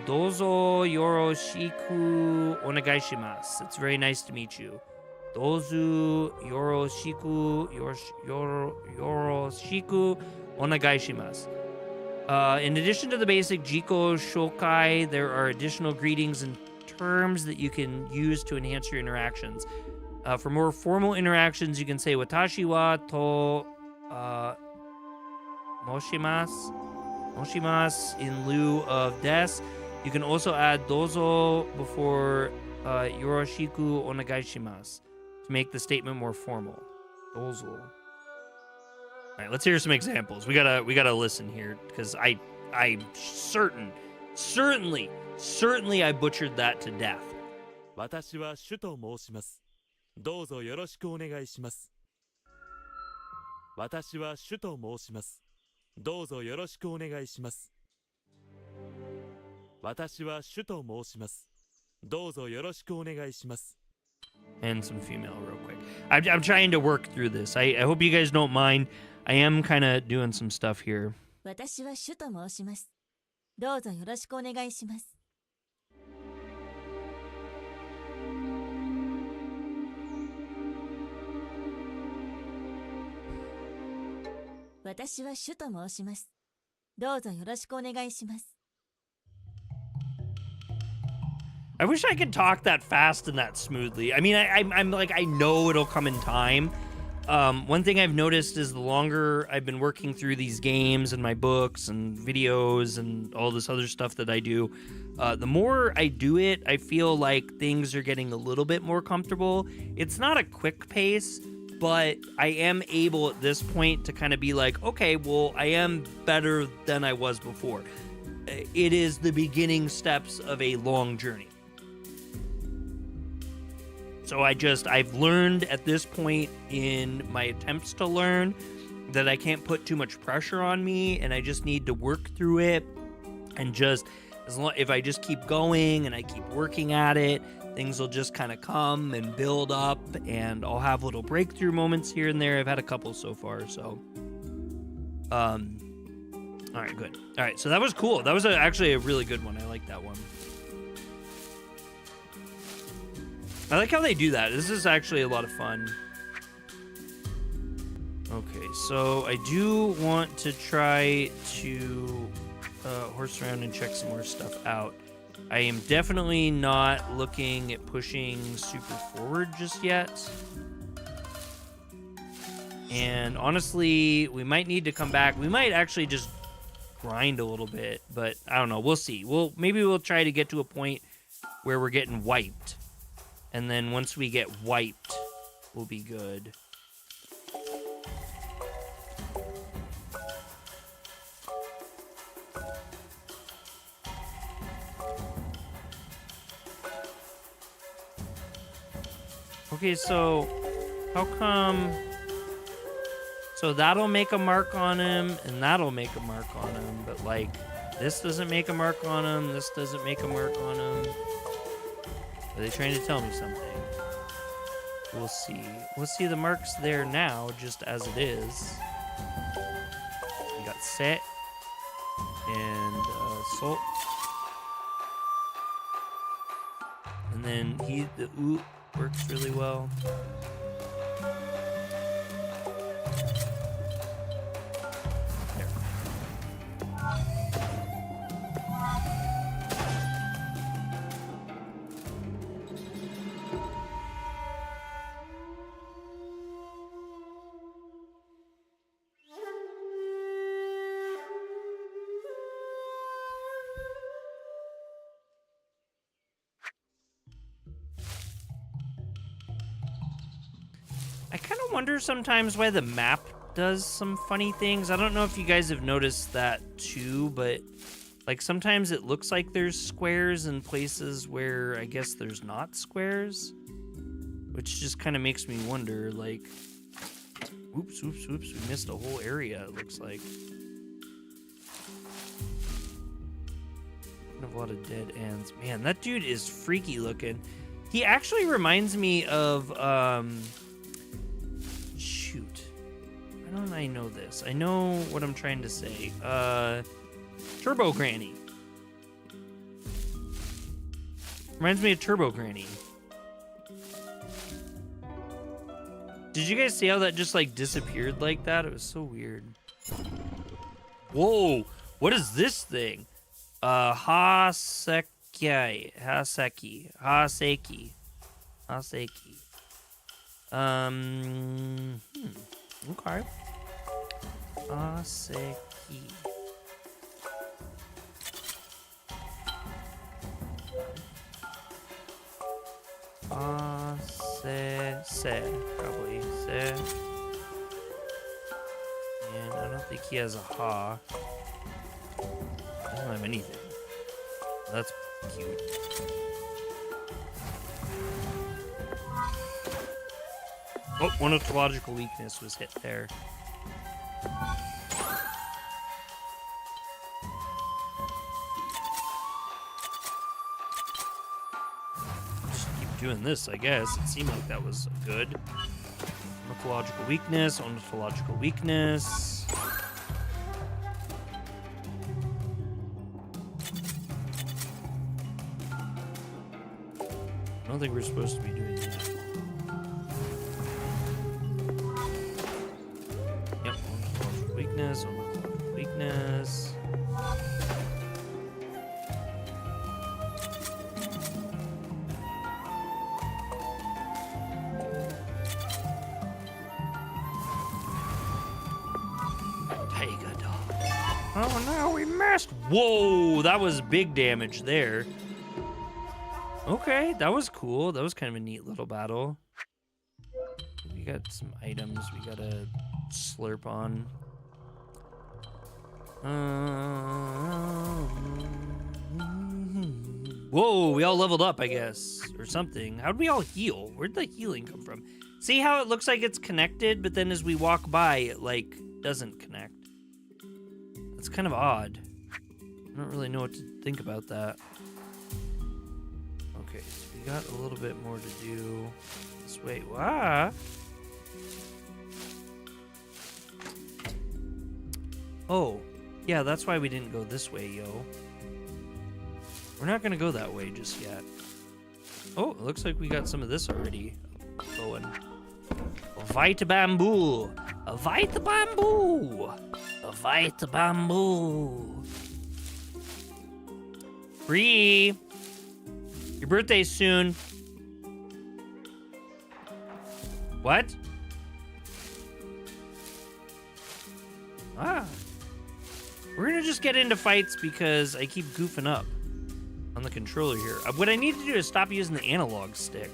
Dozo yoroshiku onegaishimasu. It's very nice to meet you. Dozu yoroshiku yoroshiku onegaishimasu. In addition to the basic Jiko Shokai, there are additional greetings and terms that you can use to enhance your interactions. For more formal interactions, you can say Watashi wa to moshimasu in lieu of des. You can also add dozo before yoroshiku onegaishimasu to make the statement more formal. Dozo. All right, let's hear some examples. We gotta listen here because I'm certainly I butchered that to death. 私はシュと申します。どうぞよろしくお願いします。私はシュと申します。どうぞよろしくお願いします。私はシュと申します。どうぞよろしくお願いします。 And some female real quick. I'm trying to work through this. I hope you guys don't mind. I am kind of doing some stuff here. 私はシュと申します。どうぞよろしくお願いします。私はシュと申します。どうぞよろしくお願いします。 I wish I could talk that fast and that smoothly. I mean, I'm like, I know it'll come in time. One thing I've noticed is the longer I've been working through these games and my books and videos and all this other stuff that I do, the more I do it, I feel like things are getting a little bit more comfortable. It's not a quick pace, but I am able at this point to kind of be like, okay, well, I am better than I was before. It is the beginning steps of a long journey. So I've learned at this point in my attempts to learn that I can't put too much pressure on me, and I just need to work through it. And just if I just keep going and I keep working at it, things will just kind of come and build up, and I'll have little breakthrough moments here and there. I've had a couple so far, so all right, good. All right, so that was cool. That was actually a really good one. I like that one. I like how they do that. This is actually a lot of fun. Okay, so I do want to try to horse around and check some more stuff out. I am definitely not looking at pushing super forward just yet. And honestly, we might need to come back. We might actually just grind a little bit, but I don't know. We'll see. Maybe we'll try to get to a point where we're getting wiped. And then once we get wiped, we'll be good. Okay, so how come... So that'll make a mark on him, and that'll make a mark on him, but like, this doesn't make a mark on him, this doesn't make a mark on him. Are they trying to tell me something? We'll see. We'll see the marks there now, just as it is. We got set and salt. And then the oot works really well. There. I kind of wonder sometimes why the map does some funny things. I don't know if you guys have noticed that too, but like sometimes it looks like there's squares in places where I guess there's not squares, which just kind of makes me wonder, like, oops, we missed a whole area, it looks like. Kind of a lot of dead ends. Man, that dude is freaky looking. He actually reminds me of, shoot. Why don't I know this? I know what I'm trying to say. Turbo Granny. Reminds me of Turbo Granny. Did you guys see how that just like disappeared like that? It was so weird. Whoa, what is this thing? Haseki. Okay. Haseki. Probably. Se. And I don't think he has a ha. Doesn't have anything. That's cute. Oh, one ontological weakness was hit there. Just keep doing this, I guess. It seemed like that was good. Ontological weakness, ontological weakness. I don't think we're supposed to be doing that. Yep, ontological weakness, ontological weakness. Tiger dog. Oh no, we missed! Whoa, that was big damage there. Okay, that was cool. That was kind of a neat little battle. We got some items we gotta slurp on. Whoa, we all leveled up, I guess, or something. How'd we all heal? Where'd the healing come from? See how it looks like it's connected, but then as we walk by, it, like, doesn't connect. That's kind of odd. I don't really know what to think about that. Okay, so we we got a little bit more to do this way. Wow. Oh, yeah, that's why we didn't go this way, yo. We're not gonna go that way just yet. Oh, it looks like we got some of this already going. White bamboo. A white bamboo. A white bamboo. Bree. Your birthday's soon. What? Ah. We're gonna just get into fights because I keep goofing up on the controller here. What I need to do is stop using the analog stick.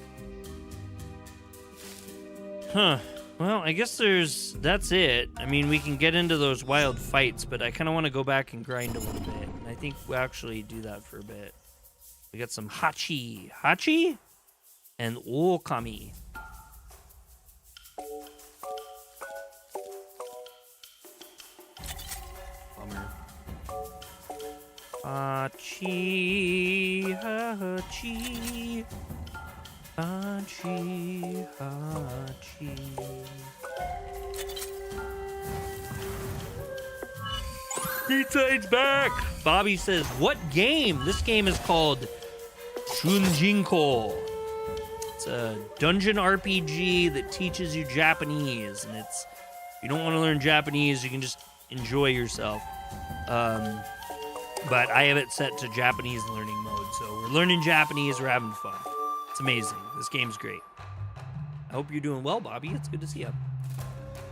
Huh. Well, I guess that's it. I mean, we can get into those wild fights, but I kind of want to go back and grind a little bit. And I think we'll actually do that for a bit. We got some Hachi. Hachi? And Okami. Bummer. Hachi, Hachi. Hachi, Hachi. Speedside's back! Bobby says, what game? This game is called Shujinkou. It's a dungeon RPG that teaches you Japanese, and it's, if you don't want to learn Japanese, you can just enjoy yourself. But I have it set to Japanese learning mode, so we're learning Japanese, we're having fun. It's amazing. This game's great. I hope you're doing well, Bobby. It's good to see you.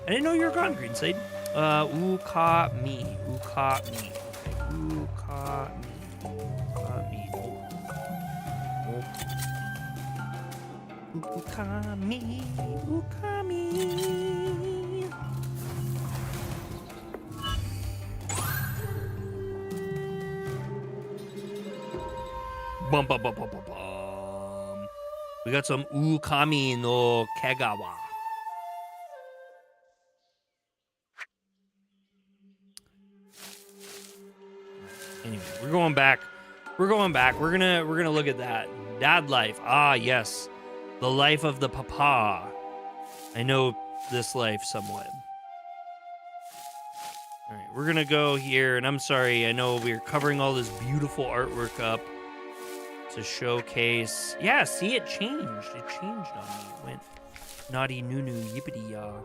I didn't know you were gone, Greenside. Ukami. Ukami. Okay. Ukami. Ukami. Ukami. Ukami. Bum, bum, bum, bum, bum, bum. We got some Ukami no Kegawa. Anyway, we're going back. We're going back. We're gonna look at that. Dad life. Ah, yes. The life of the papa. I know this life somewhat. All right, we're gonna go here, and I'm sorry. I know we're covering all this beautiful artwork up to showcase. Yeah, see, it changed. It changed on me. It went naughty nunu yippity ya.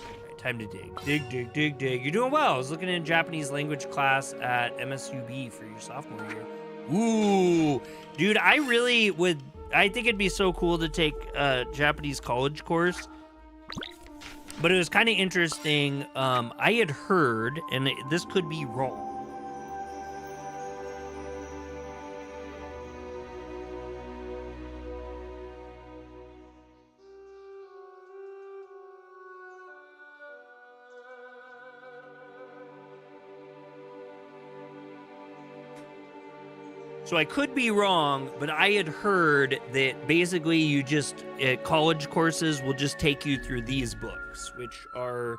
Alright, time to dig. Dig, dig, dig, dig. You're doing well. I was looking in Japanese language class at MSUB for your sophomore year. Ooh, dude, I really would. I think it'd be so cool to take a Japanese college course. But it was kind of interesting. I had heard, and this could be wrong, so I could be wrong, but I had heard that basically you just, college courses will just take you through these books, which are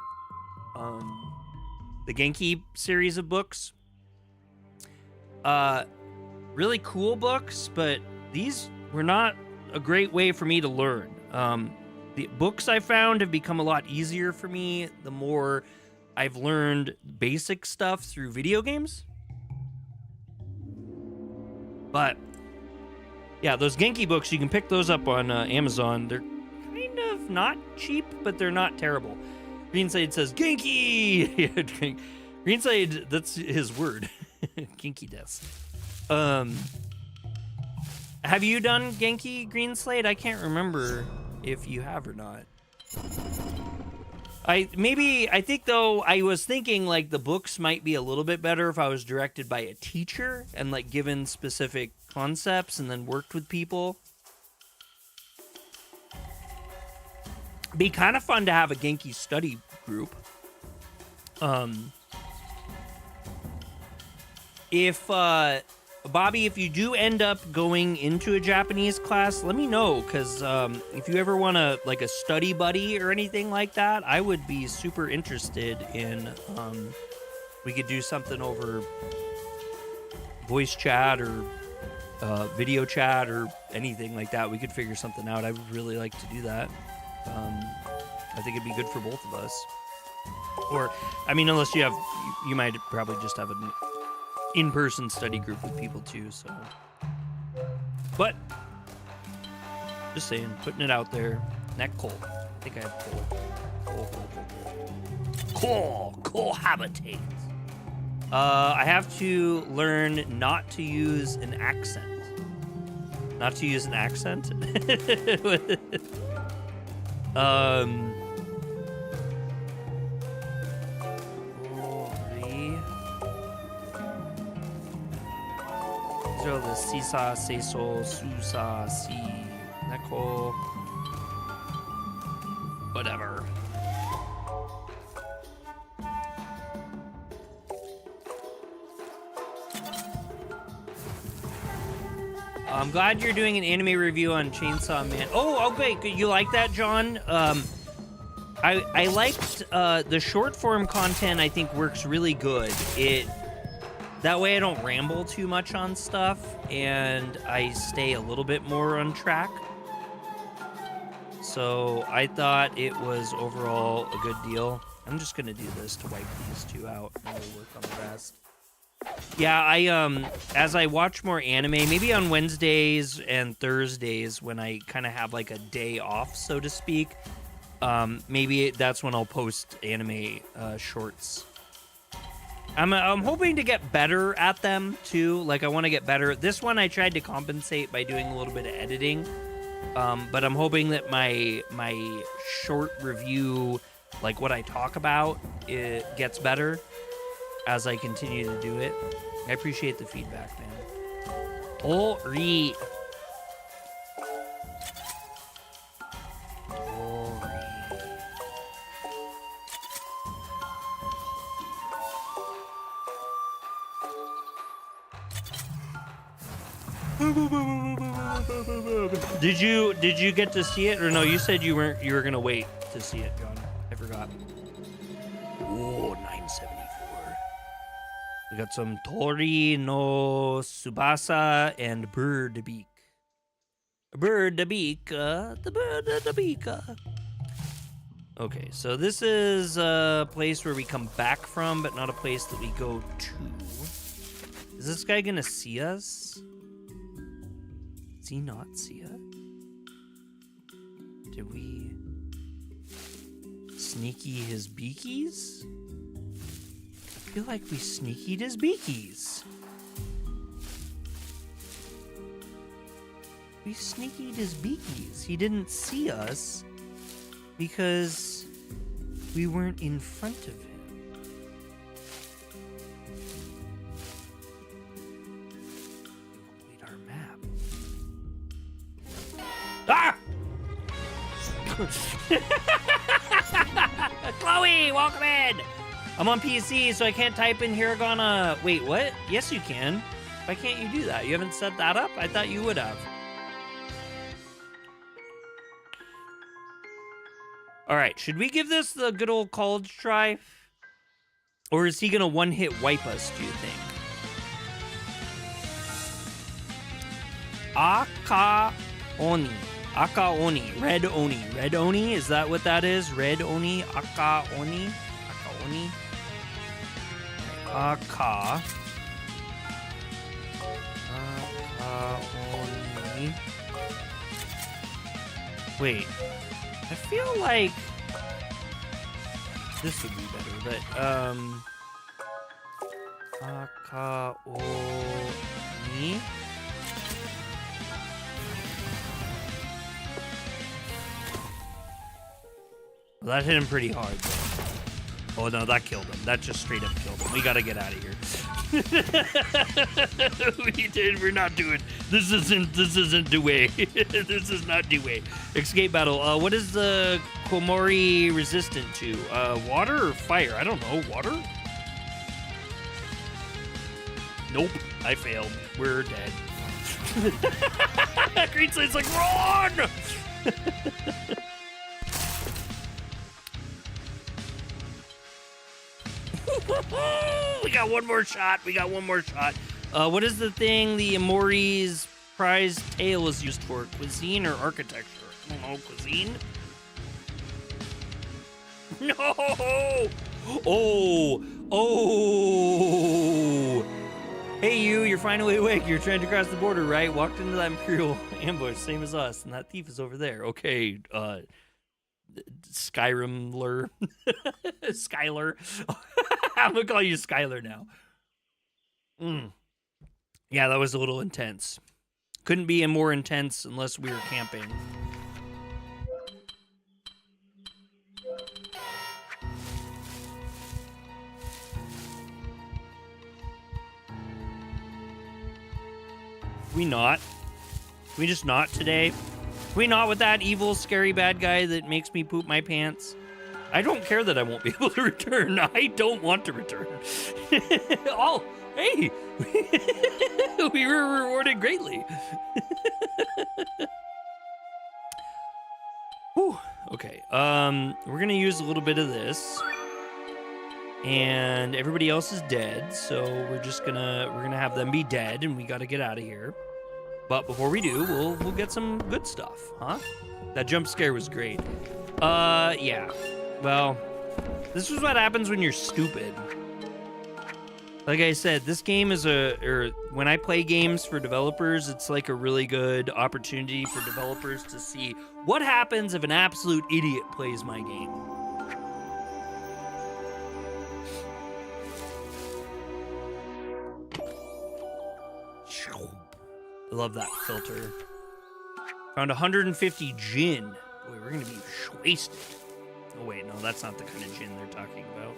the Genki series of books. Really cool books, but these were not a great way for me to learn. The books I found have become a lot easier for me the more I've learned basic stuff through video games. But yeah, those Genki books, you can pick those up on Amazon. They're kind of not cheap, but they're not terrible. Greenside says Genki. Greenside, that's his word. Genki desu. Have you done Genki, Greenslade? I can't remember if you have or not. I think though, I was thinking like the books might be a little bit better if I was directed by a teacher and like given specific concepts and then worked with people. Be kind of fun to have a Genki study group. If Bobby, if you do end up going into a Japanese class, let me know, because if you ever want to, like, a study buddy or anything like that, I would be super interested in, we could do something over voice chat or video chat or anything like that, we could figure something out. I would really like to do that. I think it'd be good for both of us. Or, I mean, unless you might probably just have an in-person study group with people too, so. But, just saying, putting it out there. Neck coal. I think I have coal. Coal habitate. I have to learn not to use an accent. Not to use an accent? The sisa, seso, susa, si, neko, whatever. I'm glad you're doing an anime review on Chainsaw Man. Oh, okay, you like that, John? I liked the short form content. I think works really good. That way I don't ramble too much on stuff, and I stay a little bit more on track. So I thought it was overall a good deal. I'm just gonna do this to wipe these two out, and we'll work on the rest. Yeah, as I watch more anime, maybe on Wednesdays and Thursdays when I kind of have like a day off, so to speak, maybe that's when I'll post anime shorts. I'm hoping to get better at them too. Like, I want to get better. This one I tried to compensate by doing a little bit of editing, but I'm hoping that my short review, like what I talk about, it gets better as I continue to do it. I appreciate the feedback, man. Ori. Did you get to see it, or no? You said you were gonna wait to see it, John. I forgot. Oh, 974. We got some Tori no Tsubasa and Bird Beak. Bird Beak, the Bird Beak. Okay, so this is a place where we come back from, but not a place that we go to. Is this guy gonna see us? Does he not see us? Did we sneaky his beakies? I feel like we sneakied his beakies. We sneakied his beakies. He didn't see us because we weren't in front of him. Ah! Chloe, welcome in! I'm on PC, so I can't type in hiragana. Wait, what? Yes, you can. Why can't you do that? You haven't set that up? I thought you would have. Alright, should we give this the good old college try? Or is he gonna one-hit wipe us, do you think? Aka-oni. Aka-oni. Red Oni. Red Oni? Is that what that is? Red Oni? Aka-oni? Aka-oni? Aka. Aka-oni. Wait. I feel like this would be better, but, Aka-oni. Well, that hit him pretty hard, though. Oh, no, that killed him. That just straight up killed him. We gotta get out of here. We're not doing... This isn't the way. This is not the way. Escape battle. What is the Komori resistant to? Water or fire? I don't know. Water? Nope. I failed. We're dead. Green Slate's like, run! We got one more shot. We got one more shot. What is the thing the Amori's prize tail is used for? Cuisine or architecture? I don't know. Cuisine? No! Oh! Oh! Hey, you're finally awake. You're trying to cross the border, right? Walked into that Imperial ambush, same as us, and that thief is over there. Okay, Skyrimler. Skylar. I'm gonna call you Skylar now. Yeah, that was a little intense. Couldn't be more intense unless we were camping. We not? Can we just not today? Can we not with that evil, scary bad guy that makes me poop my pants? I don't care that I won't be able to return. I don't want to return. Oh, hey! We were rewarded greatly. Whew. Okay, we're gonna use a little bit of this. And everybody else is dead, so we're gonna have them be dead, and we gotta get out of here. But before we do, we'll get some good stuff, huh? That jump scare was great. Yeah. Well, this is what happens when you're stupid. Like I said, this game is when I play games for developers, it's like a really good opportunity for developers to see what happens if an absolute idiot plays my game. I love that filter. Found 150 gin. Boy, we're gonna be wasted. Oh wait, no, that's not the kind of gin they're talking about.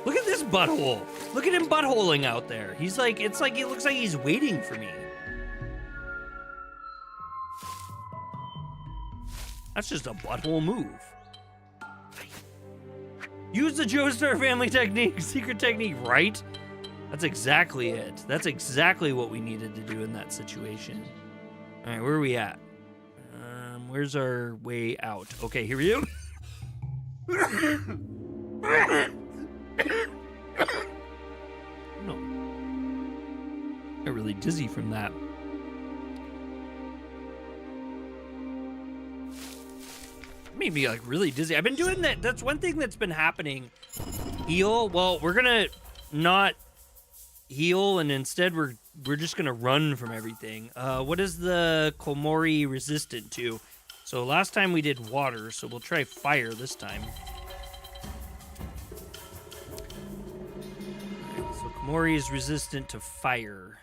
Look at this butthole. Look at him buttholing out there. He's like, it looks like he's waiting for me. That's just a butthole move. Use the Joestar family technique, secret technique, right? That's exactly it. That's exactly what we needed to do in that situation. All right, where are we at? Where's our way out? Okay, here we go. No. I'm really dizzy from that. Made me like really dizzy. I've been doing that. That's one thing that's been happening. Heal. Well, we're gonna not heal, and instead we're just gonna run from everything. What is the Komori resistant to? So last time we did water, so we'll try fire this time. So Komori is resistant to fire.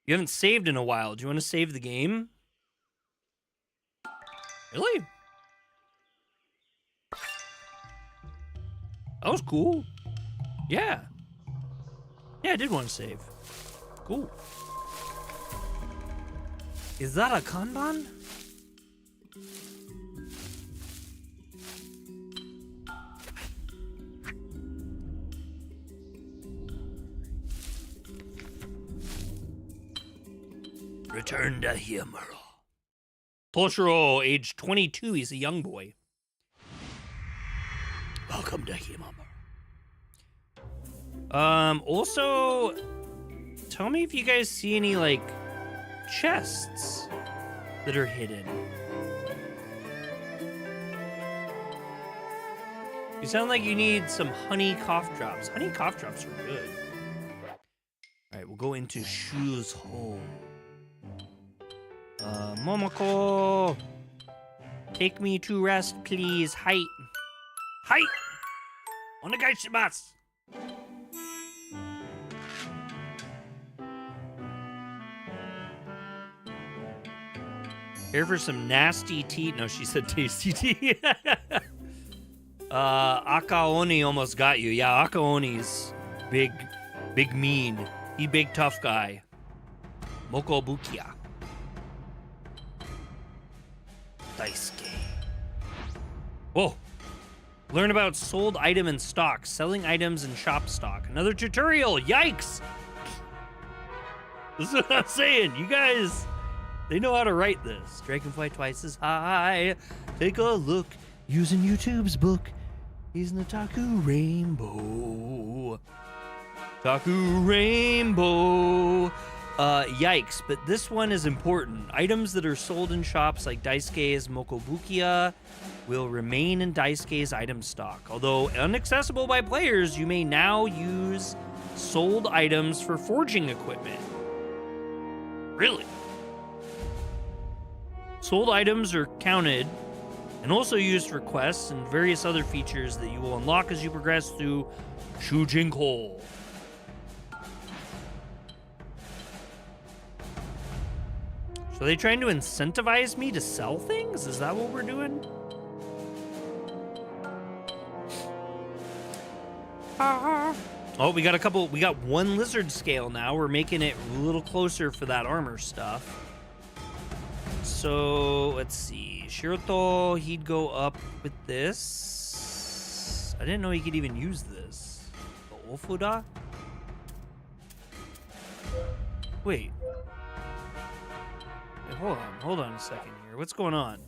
You haven't saved in a while. Do you want to save the game? Really? That was cool. Yeah. Yeah, I did want to save. Cool. Is that a Kanban? Return to Himuro. Toshiro, age 22, he's a young boy. Welcome to Himuro. Also, tell me if you guys see any, like, chests that are hidden. You sound like you need some honey cough drops. Honey cough drops are good. Alright, we'll go into Shu's home. Momoko! Take me to rest, please. Hi! Hi! Onegaishimasu! Here for some nasty tea. No, she said tasty tea. Akaoni almost got you. Yeah, Akaoni's big mean. He big tough guy. Moko Bukia. Daisuke. Whoa. Learn about sold item and stock. Selling items and shop stock. Another tutorial. Yikes. This is what I'm saying. You guys... They know how to write this. Dragonfly twice as high. Take a look. Using YouTube's book. He's an otaku rainbow. Taku Rainbow. Yikes, but this one is important. Items that are sold in shops like Daisuke's Mokobukiya will remain in Daisuke's item stock. Although inaccessible by players, you may now use sold items for forging equipment. Really? Sold items are counted and also used for quests and various other features that you will unlock as you progress through Shujinkou. So are they trying to incentivize me to sell things? Is that what we're doing? Oh, we got one lizard scale now. We're making it a little closer for that armor stuff. So, let's see. Shiroto, he'd go up with this. I didn't know he could even use this. The Ofuda? Wait. Hold on a second here. What's going on?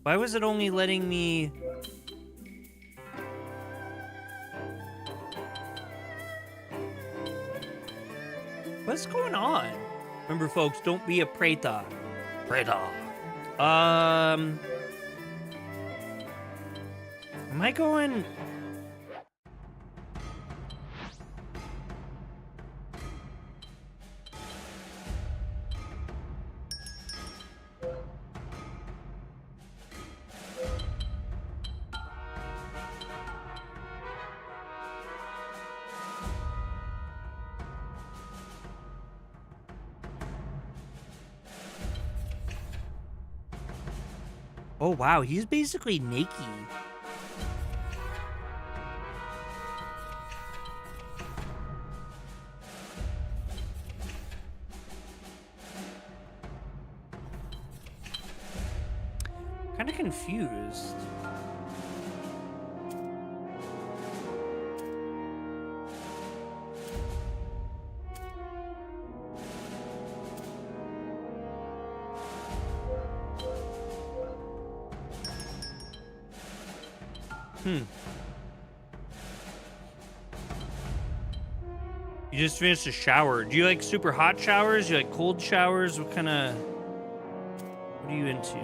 Why was it only letting me... What's going on? Remember, folks, don't be a preta. Preta. Am I going... Oh, wow. He's basically naked. Kind of confused. You just finished a shower. Do you like super hot showers? Do you like cold showers? What are you into?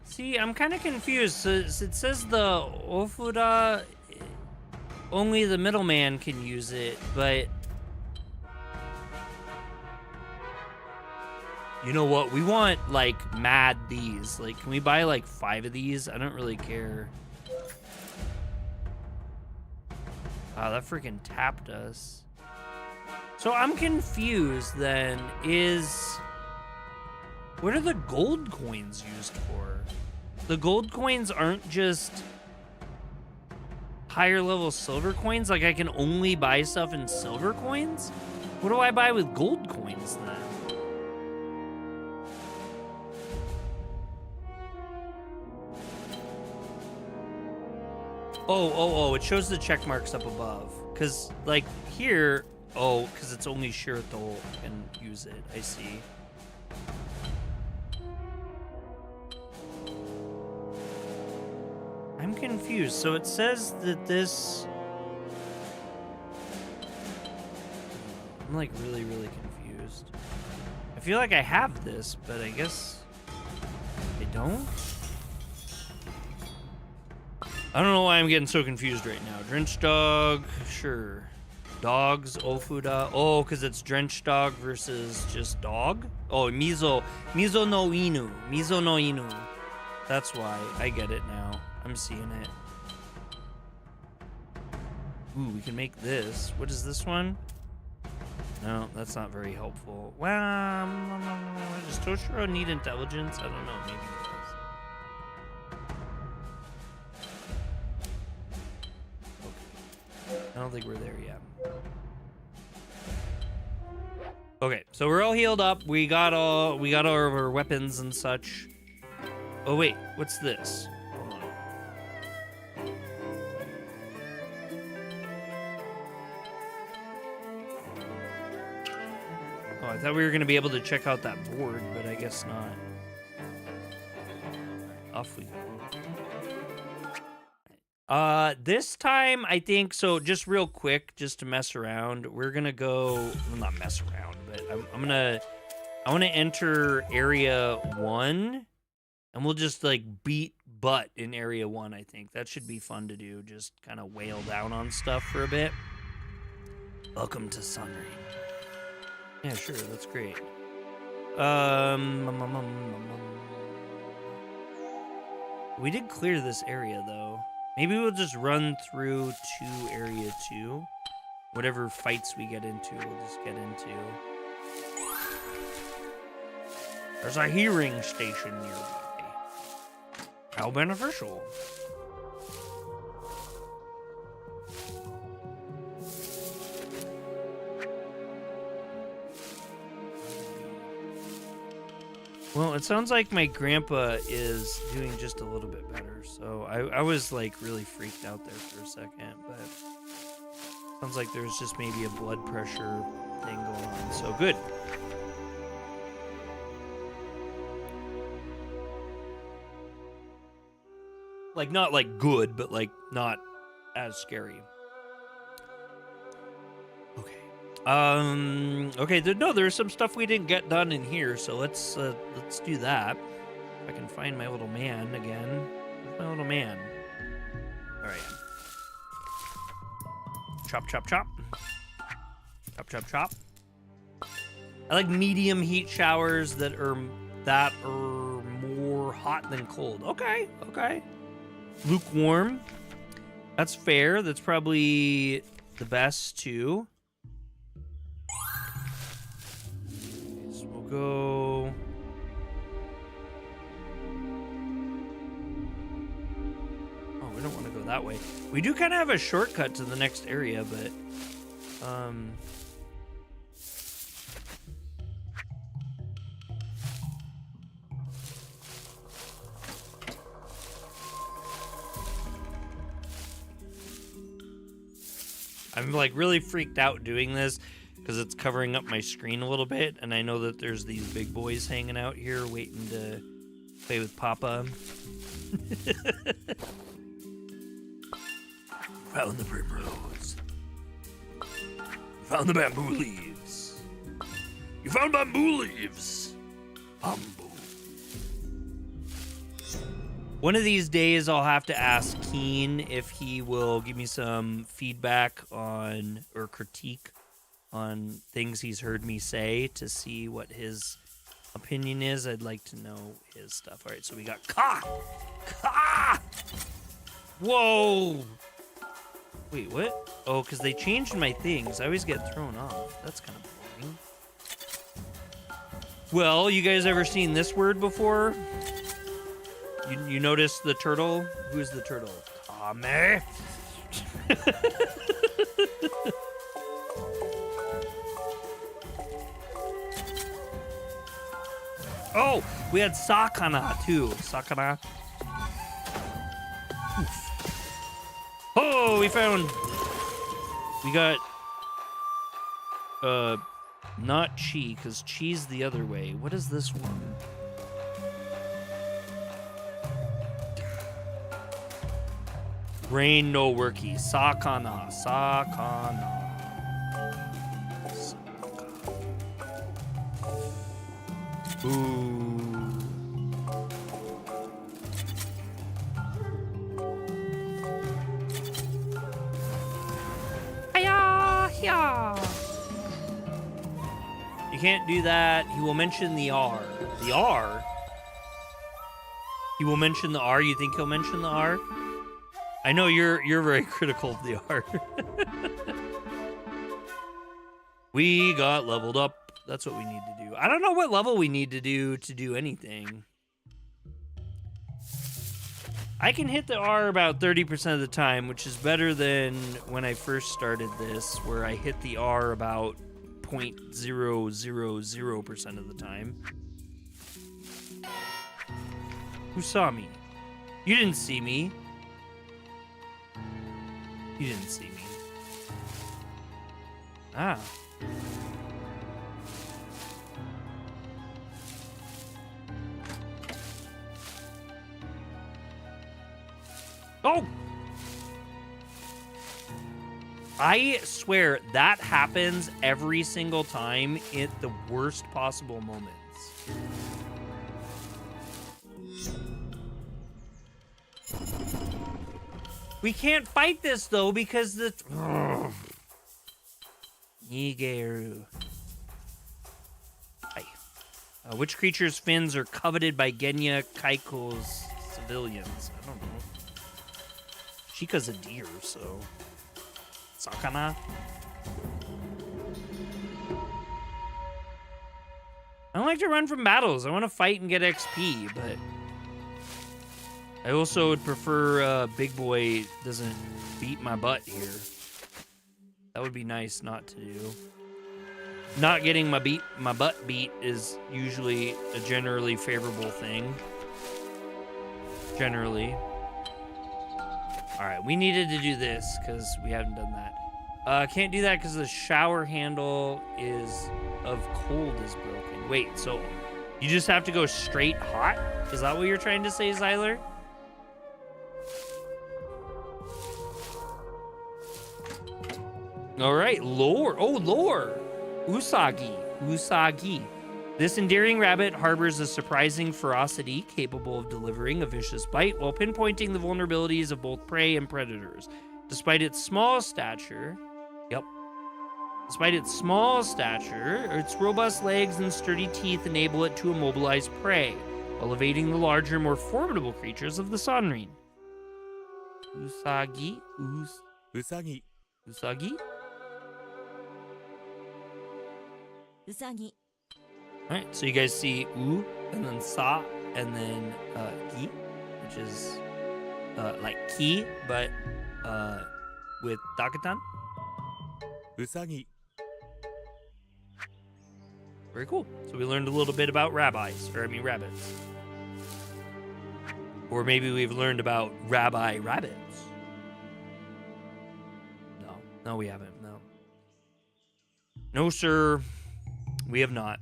See, I'm kind of confused. So it says the Ofuda, only the middleman can use it, but you know what? We want, like, mad these. Like, can we buy, like, 5 of these? I don't really care. Wow, that freaking tapped us. So I'm confused, then. What are the gold coins used for? The gold coins aren't just higher level silver coins? Like, I can only buy stuff in silver coins? What do I buy with gold coins, then? Oh, it shows the check marks up above. Because, like, here... Oh, because it's only Shiroto can use it. I see. I'm confused. So it says that this... I'm, like, really, really confused. I feel like I have this, but I guess I don't? I don't know why I'm getting so confused right now. Drenched dog, sure. Dogs, Ofuda. Oh, because it's drenched dog versus just dog? Oh, Mizo no Inu. Mizo no Inu. That's why. I get it now. I'm seeing it. Ooh, we can make this. What is this one? No, that's not very helpful. Well, does Toshiro need intelligence? I don't know. Maybe he does. I don't think we're there yet. Okay, so we're all healed up. We got all of our weapons and such. Oh wait, what's this? Hold on. Oh, I thought we were going to be able to check out that board, but I guess not. Off we go. This time, I think, so just real quick, just to mess around, we're going to go, well, not mess around, but I want to enter area 1, and we'll just, like, beat butt in area 1, I think. That should be fun to do, just kind of wail down on stuff for a bit. Welcome to Sunring. Yeah, sure, that's great. We did clear this area, though. Maybe we'll just run through to area 2. Whatever fights we get into, we'll just get into. There's a hearing station nearby. How beneficial. Well, it sounds like my grandpa is doing just a little bit better. So I was like really freaked out there for a second, but sounds like there's just maybe a blood pressure thing going on. So good. Like not like good, but like not as scary. Okay. Okay, no, there's some stuff we didn't get done in here, so let's do that. If I can find my little man again. Where's my little man? All right. Chop, chop, chop. Chop, chop, chop. I like medium heat showers that are more hot than cold. Okay, okay. Lukewarm. That's fair. That's probably the best too. So we'll go. Oh, we don't want to go that way. We do kind of have a shortcut to the next area, but I'm like really freaked out doing this because it's covering up my screen a little bit, and I know that there's these big boys hanging out here waiting to play with Papa. Found the primrose. Found the bamboo leaves. You found bamboo leaves. Bamboo. One of these days, I'll have to ask Keen if he will give me some feedback on, or critique on things he's heard me say to see what his opinion is. I'd like to know his stuff. All right, so we got Ka! Ka! Whoa! Wait, what? Oh, because they changed my things. I always get thrown off. That's kind of boring. Well, you guys ever seen this word before? You notice the turtle? Who's the turtle? Kame. Oh, we had sakana too. Sakana. Oof. Oh, we got not chi, because chi's the other way. What is this one? Brain no worky. Sakana. Sakana. Ooh. Hiya! Hiya! You can't do that. He will mention the R. The R? He will mention the R? You think he'll mention the R? I know you're very critical of the R. We got leveled up. That's what we need to do. I don't know what level we need to do anything. I can hit the R about 30% of the time, which is better than when I first started this, where I hit the R about 0.000% of the time. Who saw me? You didn't see me. You didn't see me. Ah. Oh! I swear that happens every single time at the worst possible moments. We can't fight this though because the Nigeru. Hi. Which creature's fins are coveted by Genya Kaiko's civilians? I don't know. Shika's a deer, so Sakana. I don't like to run from battles. I want to fight and get XP, but I also would prefer Big Boy doesn't beat my butt here. That would be nice not to do. Not getting my butt beat is usually a generally favorable thing. Generally. Alright, we needed to do this because we haven't done that. Can't do that because the shower handle of cold is broken. Wait, so you just have to go straight hot? Is that what you're trying to say, Zyler? Alright, lore. Oh, lore. Usagi. This endearing rabbit harbors a surprising ferocity capable of delivering a vicious bite while pinpointing the vulnerabilities of both prey and predators. Despite its small stature, its robust legs and sturdy teeth enable it to immobilize prey while evading the larger, more formidable creatures of the Sonrin. Usagi? Usagi. Usagi? Usagi. Alright, so you guys see U, and then Sa, and then Gi, which is like Ki, but with Dakatan. Usagi. Very cool. So we learned a little bit about rabbits. Or maybe we've learned about rabbi rabbits. No, we haven't. No, sir. We have not.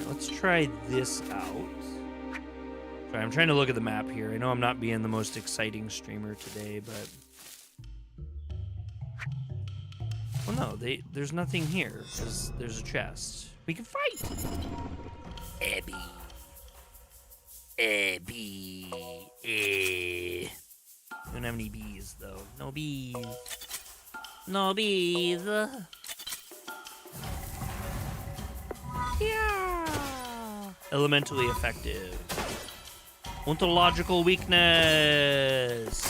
Let's try this out. Sorry, I'm trying to look at the map here. I know I'm not being the most exciting streamer today, but... Well, no, there's nothing here, because there's a chest. We can fight! Abby. Don't have any bees, though. No bees. Yeah. Elementally effective. Ontological weakness.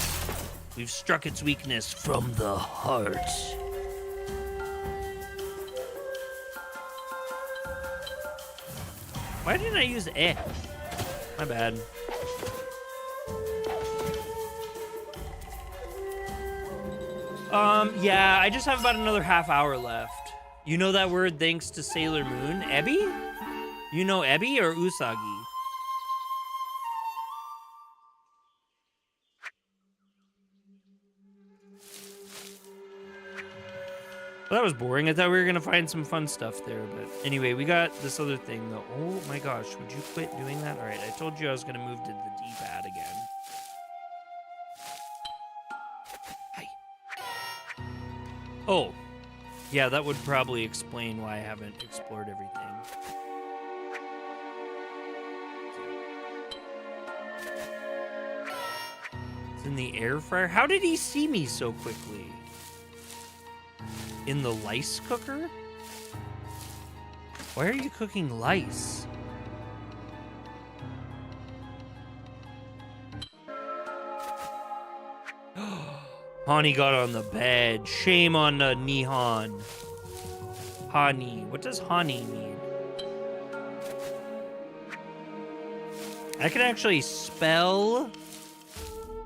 We've struck its weakness from the heart. Why didn't I use eh? My bad. Yeah, I just have about another half hour left. You know that word thanks to Sailor Moon? Ebby? You know Ebby or Usagi? Well, that was boring. I thought we were gonna find some fun stuff there, but anyway, we got this other thing though. Oh my gosh, would you quit doing that? All right, I told you I was gonna move to the D-pad again. Oh, yeah, that would probably explain why I haven't explored everything. It's in the air fryer? How did he see me so quickly? In the lice cooker? Why are you cooking lice? Hani got on the bed. Shame on the Nihon. Hani. What does Hani mean? I can actually spell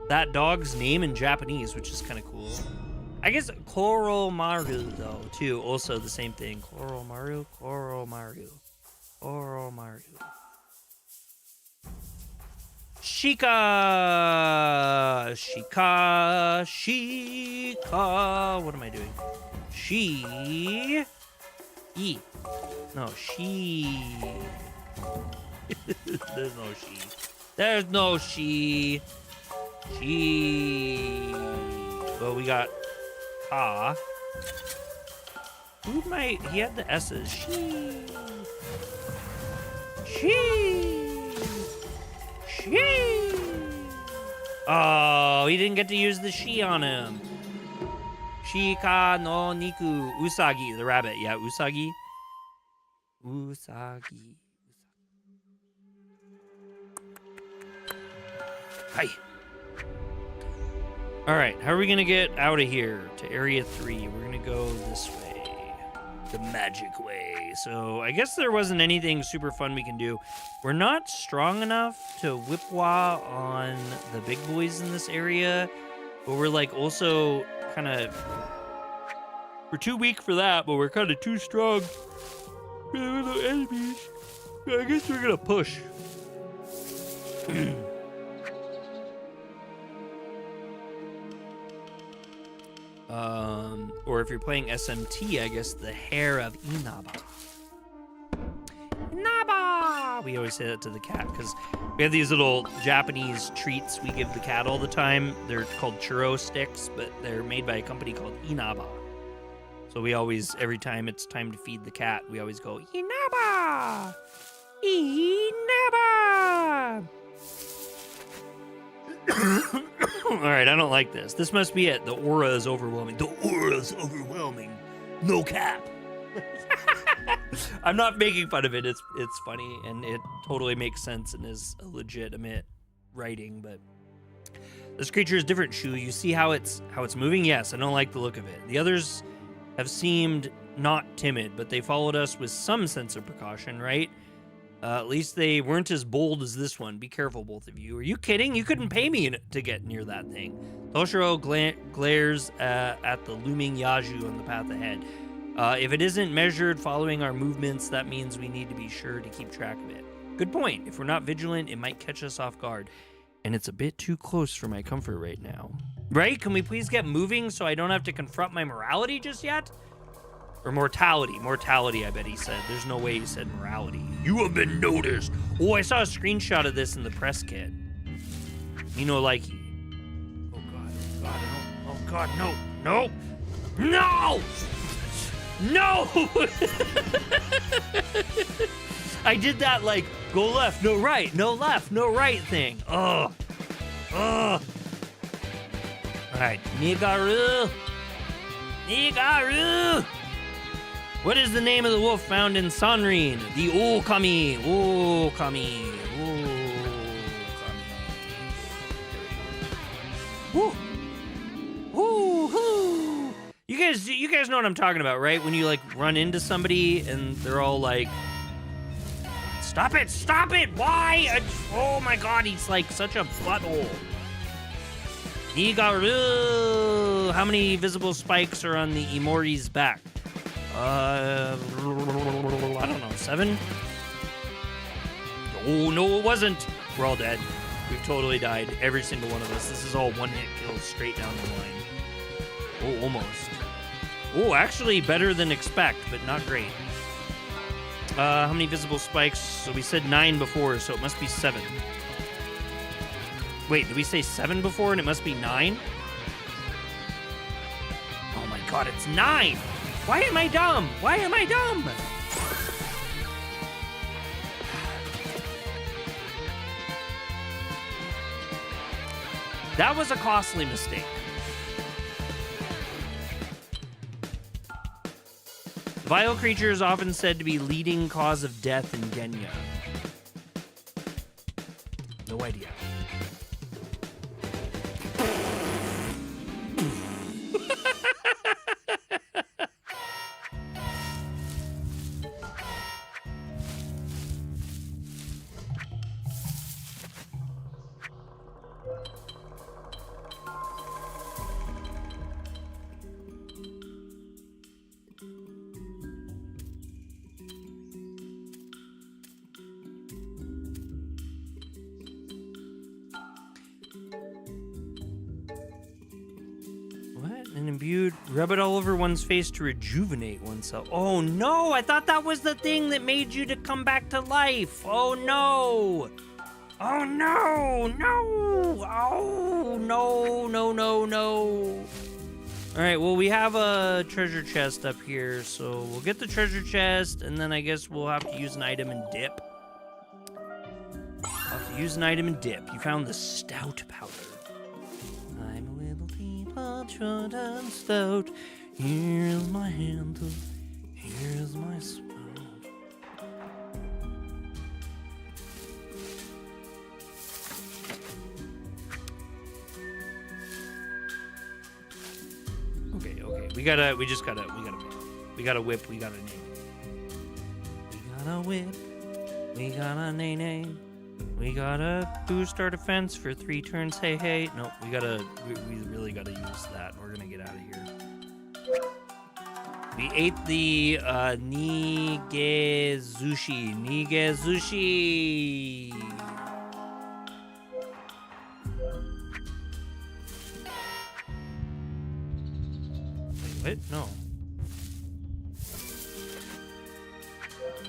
that dog's name in Japanese, which is kind of cool. I guess Koromaru, though, too. Also the same thing. Koromaru. Shika. What am I doing? E. No, she. There's no she. There's no she. She. Well, we got Ka. Who might. He had the S's. She. Oh, he didn't get to use the she on him. Shika no niku. Usagi, the rabbit. Yeah, Usagi. Usagi. Hi. All right, how are we gonna get out of here to Area 3? We're gonna go this way, the magic way. So I guess there wasn't anything super fun we can do. We're not strong enough to whipwa on the big boys in this area, but we're like also kind of, we're too weak for that, but we're kind of too strong for the little enemies. I guess we're gonna push. Or if you're playing SMT, I guess the hair of Inaba. Inaba! We always say that to the cat because we have these little Japanese treats we give the cat all the time. They're called churro sticks, but they're made by a company called Inaba. So we always, every time it's time to feed the cat, we always go, Inaba! Inaba! All right, I don't like this. This must be it. The aura is overwhelming. The aura is overwhelming. No cap. I'm not making fun of it. It's funny and it totally makes sense and is a legitimate writing. But this creature is different. Shu, you see how it's moving? Yes, I don't like the look of it. The others have seemed not timid, but they followed us with some sense of precaution, right? At least they weren't as bold as this one. Be careful, both of you. Are you kidding? You couldn't pay me to get near that thing. Toshiro glares at the looming Yaju on the path ahead. If it isn't measured following our movements, that means we need to be sure to keep track of it. Good point. If we're not vigilant, it might catch us off guard. And it's a bit too close for my comfort right now. Right? Can we please get moving so I don't have to confront my morality just yet? Or mortality. Mortality, I bet he said. There's no way he said morality. You have been noticed. Oh, I saw a screenshot of this in the press kit. You know, like... Oh, God. Oh, God, no. No. No! No! I did that, like, go left, no right, no left, no right thing. Ugh. Ugh. All right. Nigaru. Nigaru. What is the name of the wolf found in Sanrin? The Okami. Okami. Okami. Woo. Woo. Woo. You guys know what I'm talking about, right? When you like run into somebody and they're all like, "Stop it! Stop it! Why? Oh my God, he's like such a butthole." Nigaru. How many visible spikes are on the Imori's back? I don't know, 7? Oh, no, it wasn't. We're all dead. We've totally died. Every single one of us. This is all one-hit kills straight down the line. Oh, almost. Oh, actually better than expect, but not great. How many visible spikes? So we said 9 before, so it must be 7. Wait, did we say 7 before and it must be 9? Oh my God, it's 9! Why am I dumb? Why am I dumb? That was a costly mistake. Vile creature is often said to be leading cause of death in Genya. No idea. And imbued, rub it all over one's face to rejuvenate oneself. Oh no, I thought that was the thing that made you to come back to life. Oh no. Oh no, no. Oh no, no, no, no. All right, well, we have a treasure chest up here, so we'll get the treasure chest, and then I guess we'll have to use an item and dip. I'll have to use an item and dip. You found the stout powder. I'm a little teapot, short and stout. Here's my handle, here's my spout. Okay, we got a whip, we got a name. We got a whip, we got a nay. We gotta boost our defense for 3 turns, hey. Nope, we really gotta use that. We're gonna get out of here. We ate the Nigezushi. Wait, what? No.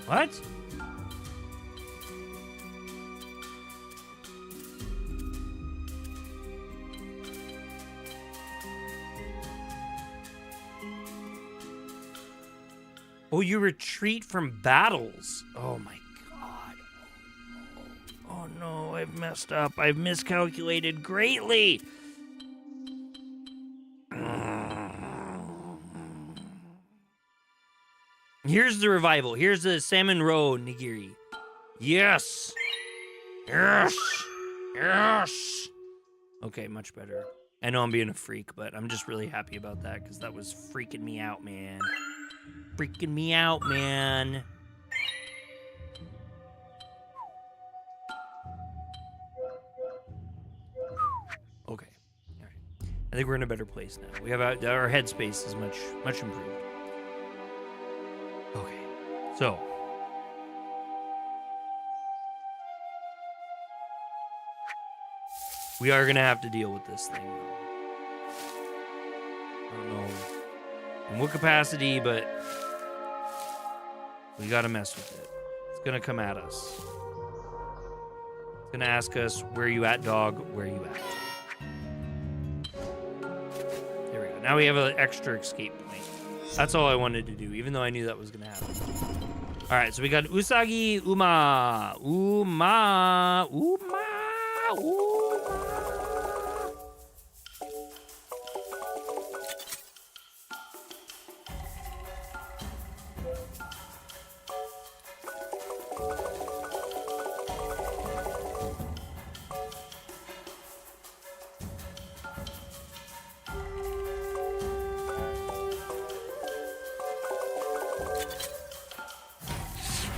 What? Oh, you retreat from battles. Oh my god. Oh no, I've messed up. I've miscalculated greatly. Here's the revival. Here's the salmon roe nigiri. Yes. Yes. Yes. Okay, much better. I know I'm being a freak, but I'm just really happy about that because that was freaking me out, man. Freaking me out, man. Okay. All right. I think we're in a better place now. We have our headspace is much improved. Okay. So. We are going to have to deal with this thing. I don't know in what capacity, but we gotta mess with it. It's gonna come at us. It's gonna ask us, where you at, dog? Where you at? There we go. Now we have an extra escape point. That's all I wanted to do, even though I knew that was gonna happen. All right, so we got Usagi Uma.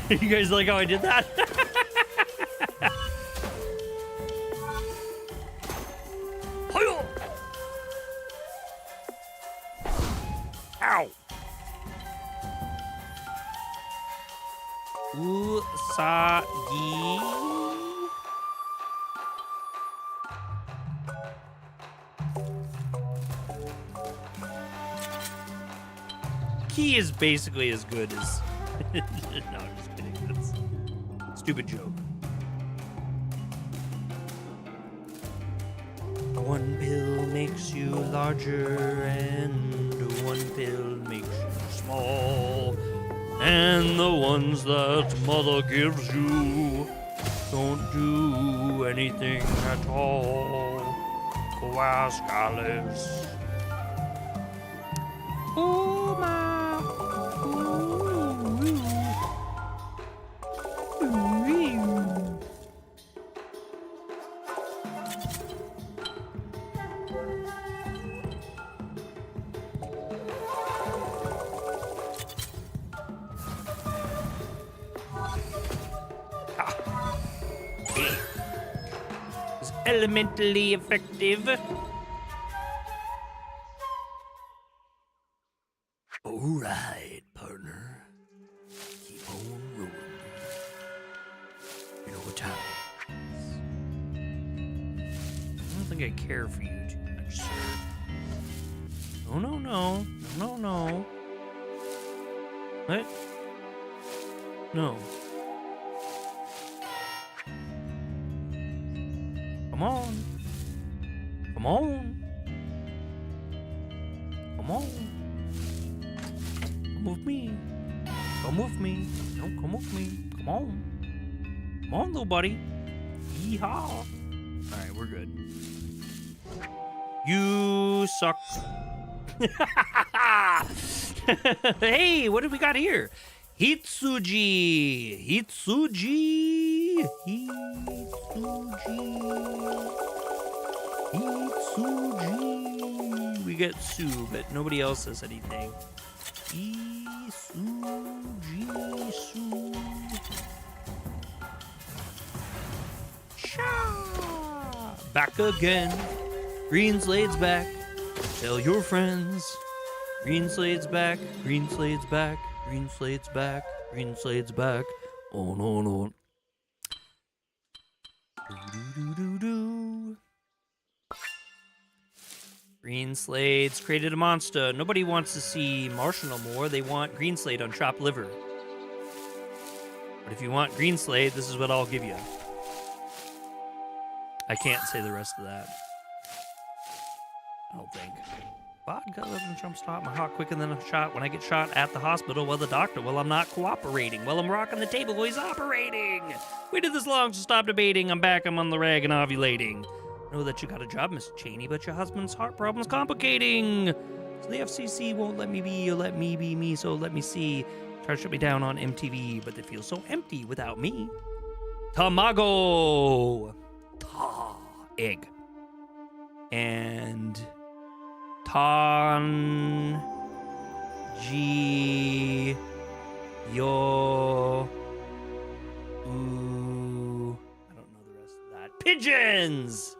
You guys like how I did that? Ow! Usagi. Key is basically as good as... No, I'm just kidding. That's a stupid joke. One pill makes you larger, and one pill makes you small. And the ones that mother gives you don't do anything at all. Go ask Alice. Oh my. Elementally effective. All right, partner. Keep on rolling. You know what time it is. I don't think I care for you too much, sir. No, no, no. No, no. What? No. Come on. Come on. Come on. Come with me. Come with me. Don't come with me. Come on. Come on, little buddy. Yeehaw. Alright, we're good. You suck. Hey, what do we got here? Hitsuji. Hitsuji. Hitsuji. We get Sue, but nobody else says anything. Hitsuji. Sue. Sha. Back again. Greenslade's back. Tell your friends. Greenslade's back. Greenslade's back. Greenslade's back. Greenslade's back. Oh no no. Do-do-do-do-do. Greenslade's created a monster. Nobody wants to see Marshall no more. They want Greenslade on chopped liver. But if you want Greenslade, this is what I'll give you. I can't say the rest of that. I don't think. Vodka doesn't jump start my heart quicker than a shot when I get shot at the hospital. Well, the doctor, well, I'm not cooperating. Well, I'm rocking the table while he's operating. Waited this long, so stop debating. I'm back, I'm on the rag and ovulating. Know that you got a job, Miss Cheney, but your husband's heart problem's complicating. So the FCC won't let me be, or let me be me, so let me see. Try to shut me down on MTV, but they feel so empty without me. Tamago. Ta. Egg. And Tan Ji Yo Ooh. I don't know the rest of that. Pigeons!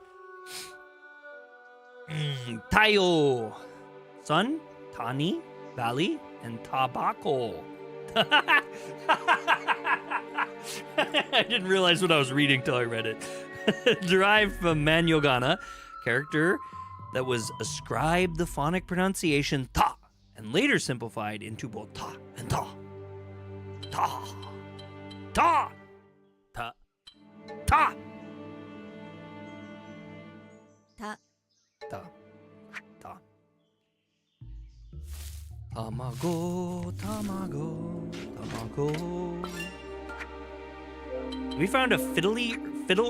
Tayo. Sun, Tani, Valley, and Tabaco. I didn't realize what I was reading till I read it. Derived from Manyogana, character that was ascribed the phonic pronunciation ta and later simplified into both ta and ta. Ta. Ta. Ta. Ta. Ta. Ta. Ta. Tamago, tamago, tamago. We found a fiddle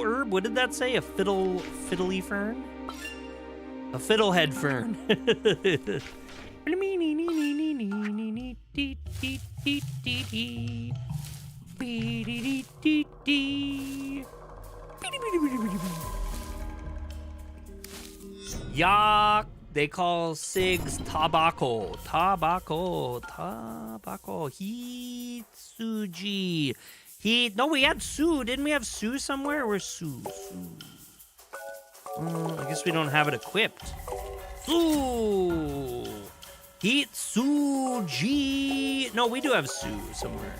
herb. What did that say? A fiddly fern? A fiddlehead fern. Yak. They call cigs tobacco. Tobacco. Tobacco. Hitsuji. No, we had Sue. Didn't we have Sue somewhere? Where's Sue? I guess we don't have it equipped. Sue. Hitsuji. No, we do have Sue somewhere.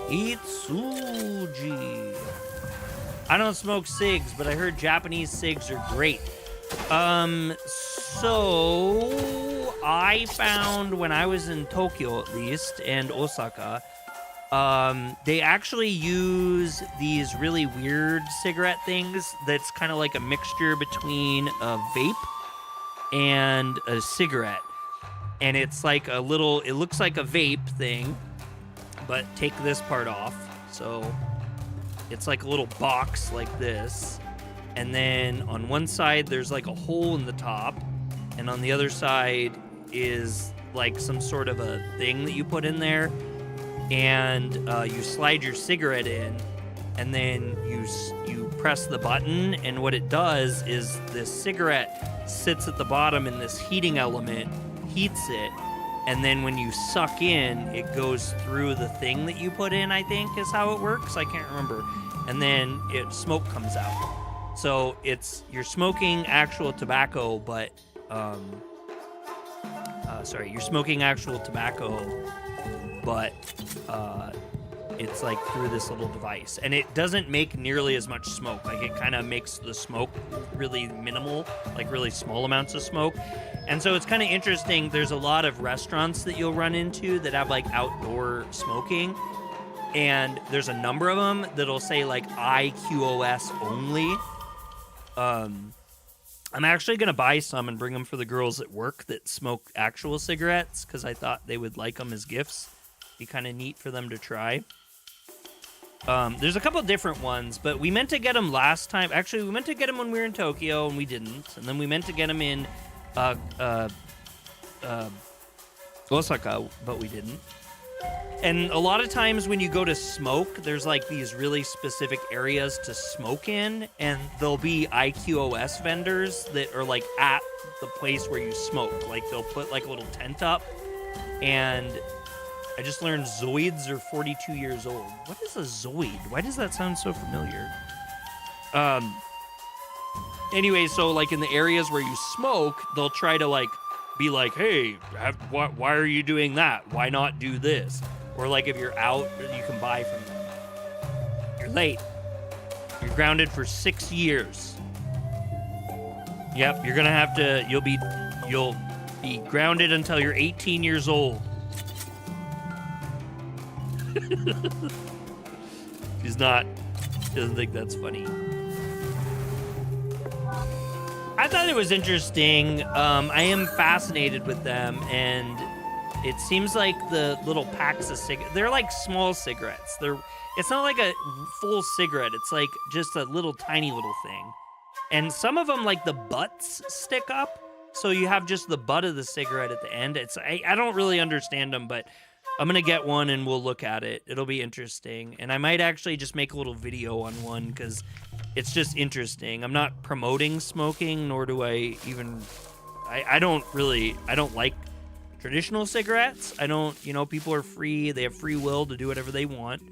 Hitsuji. I don't smoke cigs, but I heard Japanese cigs are great. So I found when I was in Tokyo, at least, and Osaka, they actually use these really weird cigarette things that's kind of like a mixture between a vape and a cigarette. And it's like a little, it looks like a vape thing, but take this part off. So it's like a little box like this. And then on one side, there's like a hole in the top. And on the other side is like some sort of a thing that you put in there. And you slide your cigarette in. And then you press the button. And what it does is this cigarette sits at the bottom in this heating element, heats it. And then when you suck in, it goes through the thing that you put in, I think is how it works. I can't remember. And then smoke comes out. So you're smoking actual tobacco, but you're smoking actual tobacco, but it's like through this little device, and it doesn't make nearly as much smoke. Like it kind of makes the smoke really minimal, like really small amounts of smoke. And so it's kind of interesting. There's a lot of restaurants that you'll run into that have like outdoor smoking, and there's a number of them that'll say like IQOS only. I'm actually gonna buy some and bring them for the girls at work that smoke actual cigarettes, because I thought they would like them as gifts. Be kind of neat for them to try. There's a couple different ones, but we meant to get them last time. Actually, we meant to get them when we were in Tokyo, and we didn't. And then we meant to get them in Osaka, but we didn't. And a lot of times when you go to smoke, there's like these really specific areas to smoke in, and there'll be IQOS vendors that are like at the place where you smoke. Like they'll put like a little tent up, and I just learned Zoids are 42 years old. What is a Zoid? Why does that sound so familiar? Anyway, so like in the areas where you smoke, they'll try to like be like, hey, why are you doing that? Why not do this? Or like if you're out, you can buy from them. You're late. You're grounded for 6 years. Yep, you're gonna have to. You'll be grounded until you're 18 years old. He's not. Doesn't think that's funny. I thought it was interesting. I am fascinated with them, and it seems like the little packs of cigarettes, they're like small cigarettes. It's not like a full cigarette. It's like just a little tiny little thing. And some of them, like the butts stick up, so you have just the butt of the cigarette at the end. I don't really understand them, but I'm gonna get one and we'll look at it. It'll be interesting, and I might actually just make a little video on one because it's just interesting. I'm not promoting smoking, nor do I even. I don't like traditional cigarettes. I don't. People are free. They have free will to do whatever they want.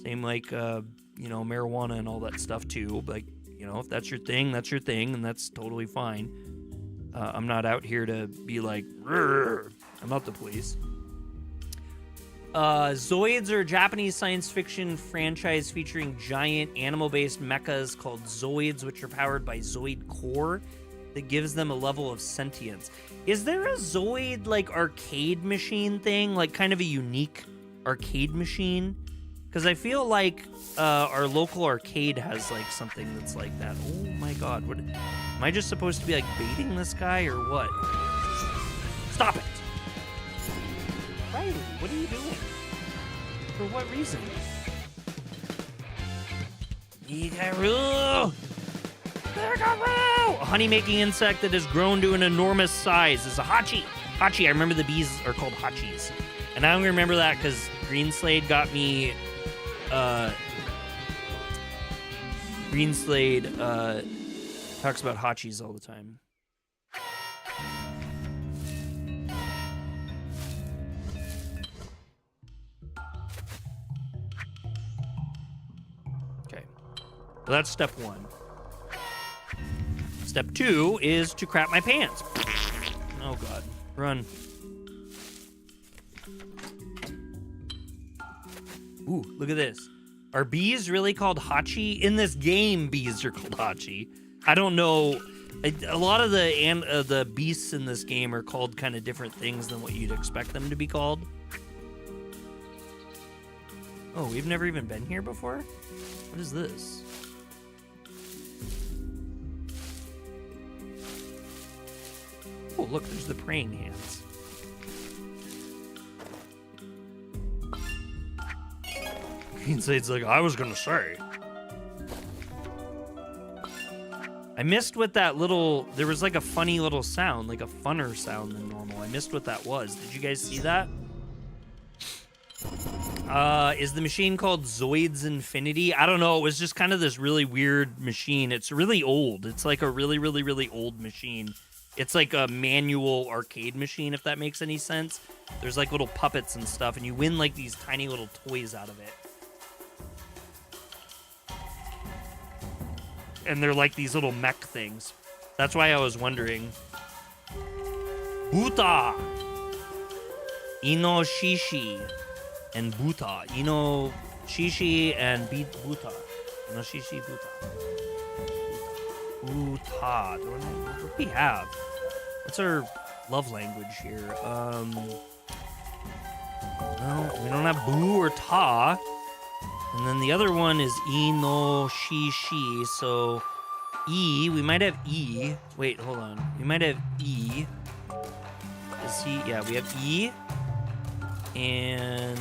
Same like marijuana and all that stuff too. Like if that's your thing, and that's totally fine. I'm not out here to be like. Rrr. I'm not the police. Zoids are a Japanese science fiction franchise featuring giant animal-based mechas called Zoids, which are powered by Zoid Core that gives them a level of sentience. Is there a Zoid, like, arcade machine thing? Like, kind of a unique arcade machine? Because I feel like our local arcade has, like, something that's like that. Oh, my God. Am I just supposed to be, like, baiting this guy or what? Stop it! Riley, what are you doing? For what reason? Hikaru! Hikaru! A honey-making insect that has grown to an enormous size is a hachi. Hachi, I remember the bees are called hachis. And I only remember that because Green Slade got me... Green Slade talks about hachis all the time. Well, that's step one. Step two is to crap my pants. Oh, God. Run. Ooh, look at this. Are bees really called hachi? In this game, bees are called hachi. I don't know. A lot of the beasts in this game are called kind of different things than what you'd expect them to be called. Oh, we've never even been here before? What is this? Oh, look, there's the praying hands. Inside's like, I was gonna say. I missed what that little... There was like a funny little sound, like a funner sound than normal. I missed what that was. Did you guys see that? Is the machine called Zoids Infinity? I don't know. It was just kind of this really weird machine. It's really old. It's like a really, really, really old machine. It's like a manual arcade machine, if that makes any sense. There's like little puppets and stuff, and you win like these tiny little toys out of it. And they're like these little mech things. That's why I was wondering. Buta! Inoshishi. and buta. Ino shishi and buta. Ino shishi buta. Buta. What do we have? What's our love language here? No, we don't have boo or ta. And then the other one is ino shishi. So E, we might have E. Wait, hold on. We might have E. Is he? Yeah, we have E. And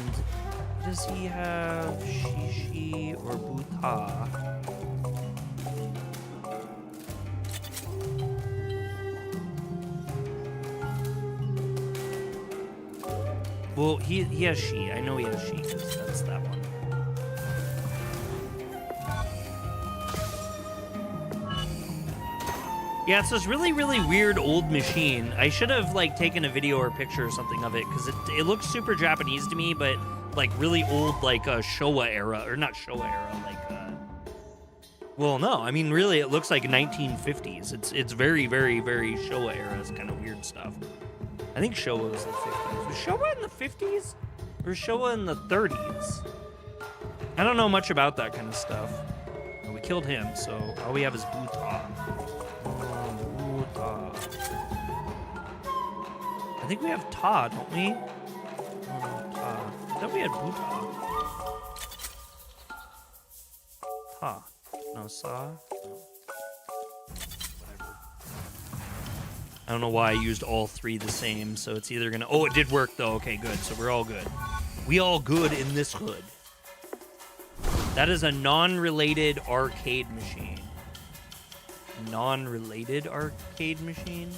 does he have shishi or buta? Well, he has she. I know he has she because that's that one. Yeah, it's this really, really weird old machine. I should have like taken a video or picture or something of it because it looks super Japanese to me, but like really old, like Showa era, or not Showa era, like. Well, no, I mean really, it looks like 1950s. It's very, very, very Showa era. It's kind of weird stuff. I think Showa was the 50s. Was Showa in the 50s or Showa in the 30s? I don't know much about that kind of stuff. Well, we killed him, so all we have is Buta. I think we have Ta, don't we? Oh, no, Ta. I thought we had Buta. Ta. No, Sa. No. Whatever. I don't know why I used all three the same, so it's either gonna... Oh, it did work, though. Okay, good. So we're all good. We all good in this hood. That is a non-related arcade machine. Non-related arcade machine?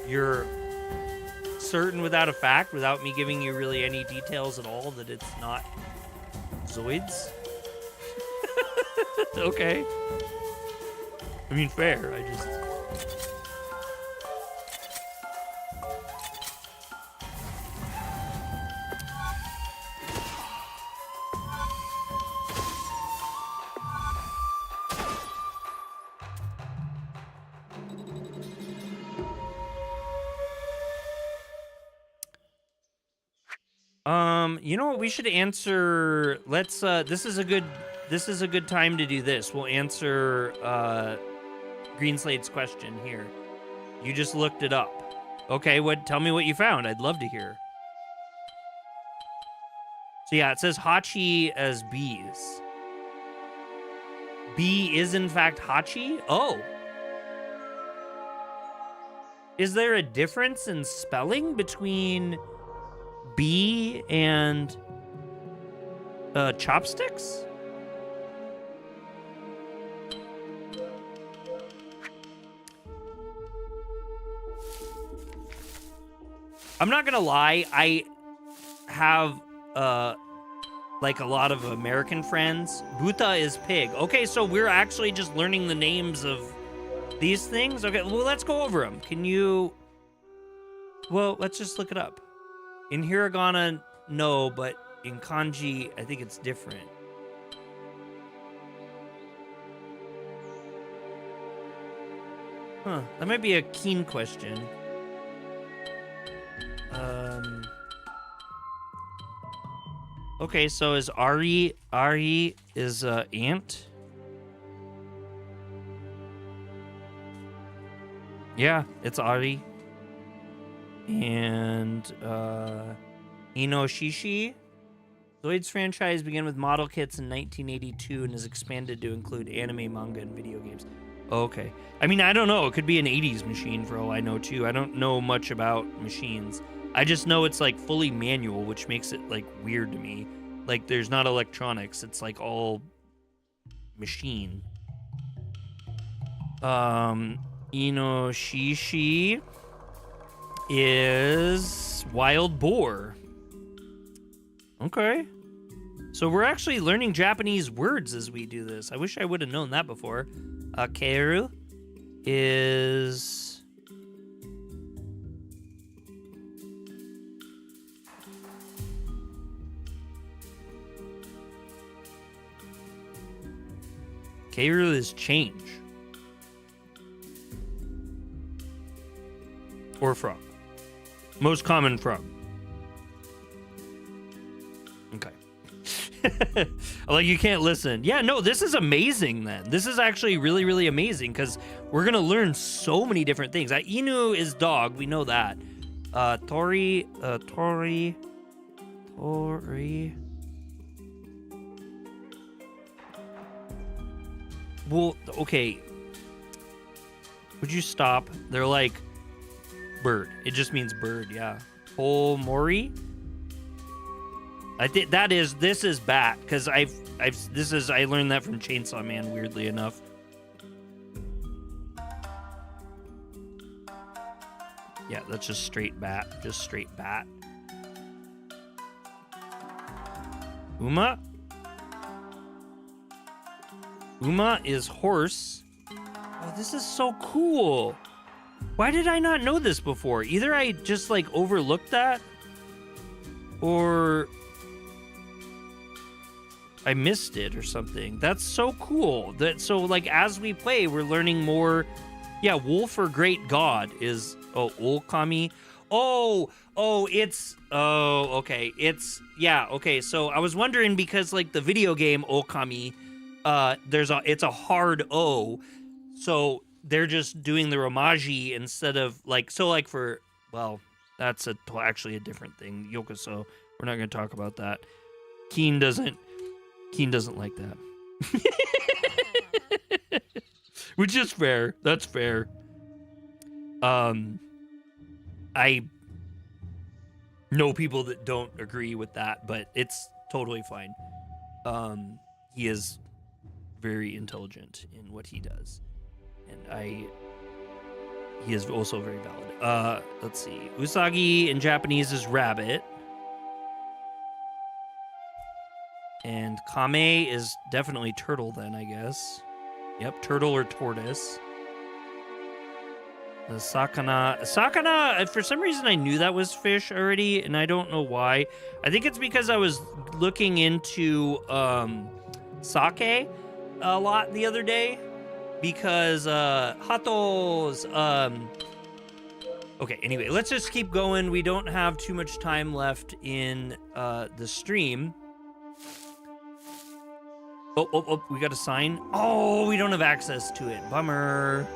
You're certain without a fact, without me giving you really any details at all, that it's not Zoids? Okay. I mean, fair. I just... You know what? We should answer. Let's. This is a good time to do this. We'll answer Green Slate's question here. You just looked it up. Okay. What? Tell me what you found. I'd love to hear. So yeah, it says Hachi as bees. Bee is in fact Hachi. Oh. Is there a difference in spelling between bee and chopsticks? I'm not gonna lie, I have like a lot of American friends. Buta is pig. Okay, so we're actually just learning the names of these things? Okay, well, let's go over them. Can you... Well, let's just look it up. In hiragana, no, but in kanji, I think it's different. Huh, that might be a keen question. Okay, so is Ari is ant? Yeah, it's Ari. And Inoshishi. Zoid's franchise began with model kits in 1982 and has expanded to include anime, manga, and video games. Okay. I mean, I don't know. It could be an 80s machine for all I know, too. I don't know much about machines. I just know it's, like, fully manual, which makes it, like, weird to me. Like, there's not electronics. It's, like, all machine. Inoshishi is wild boar. Okay. So we're actually learning Japanese words as we do this. I wish I would have known that before. Keiru is... Keiru is change. Or frog. Most common frog. Like, you can't listen. Yeah, no, this is amazing then. This is actually really, really amazing because we're going to learn so many different things. Inu is dog. We know that. Tori. Well, okay. Would you stop? They're like bird. It just means bird, yeah. Mori. I think this is bat because I learned that from Chainsaw Man, weirdly enough. Yeah, that's just straight bat. Just straight bat. Uma is horse. Oh, this is so cool. Why did I not know this before? Either I just like overlooked that or I missed it or something. That's so cool. So like as we play, we're learning more. Yeah, wolf or great god is Okami. Okay. Okay. So I was wondering because like the video game Okami, it's a hard O. So they're just doing the romaji instead of like, so like for, well, that's actually a different thing. Yokoso. We're not going to talk about that. Keen doesn't like that. Which is fair. That's fair. I know people that don't agree with that, but it's totally fine. He is very intelligent in what he does. And he is also very valid. Let's see. Usagi in Japanese is rabbit. And Kame is definitely turtle then, I guess. Yep, turtle or tortoise. The Sakana, for some reason I knew that was fish already, and I don't know why. I think it's because I was looking into sake a lot the other day. Because Hato's okay, anyway, let's just keep going. We don't have too much time left in the stream. Oh, we got a sign. Oh, we don't have access to it. Bummer.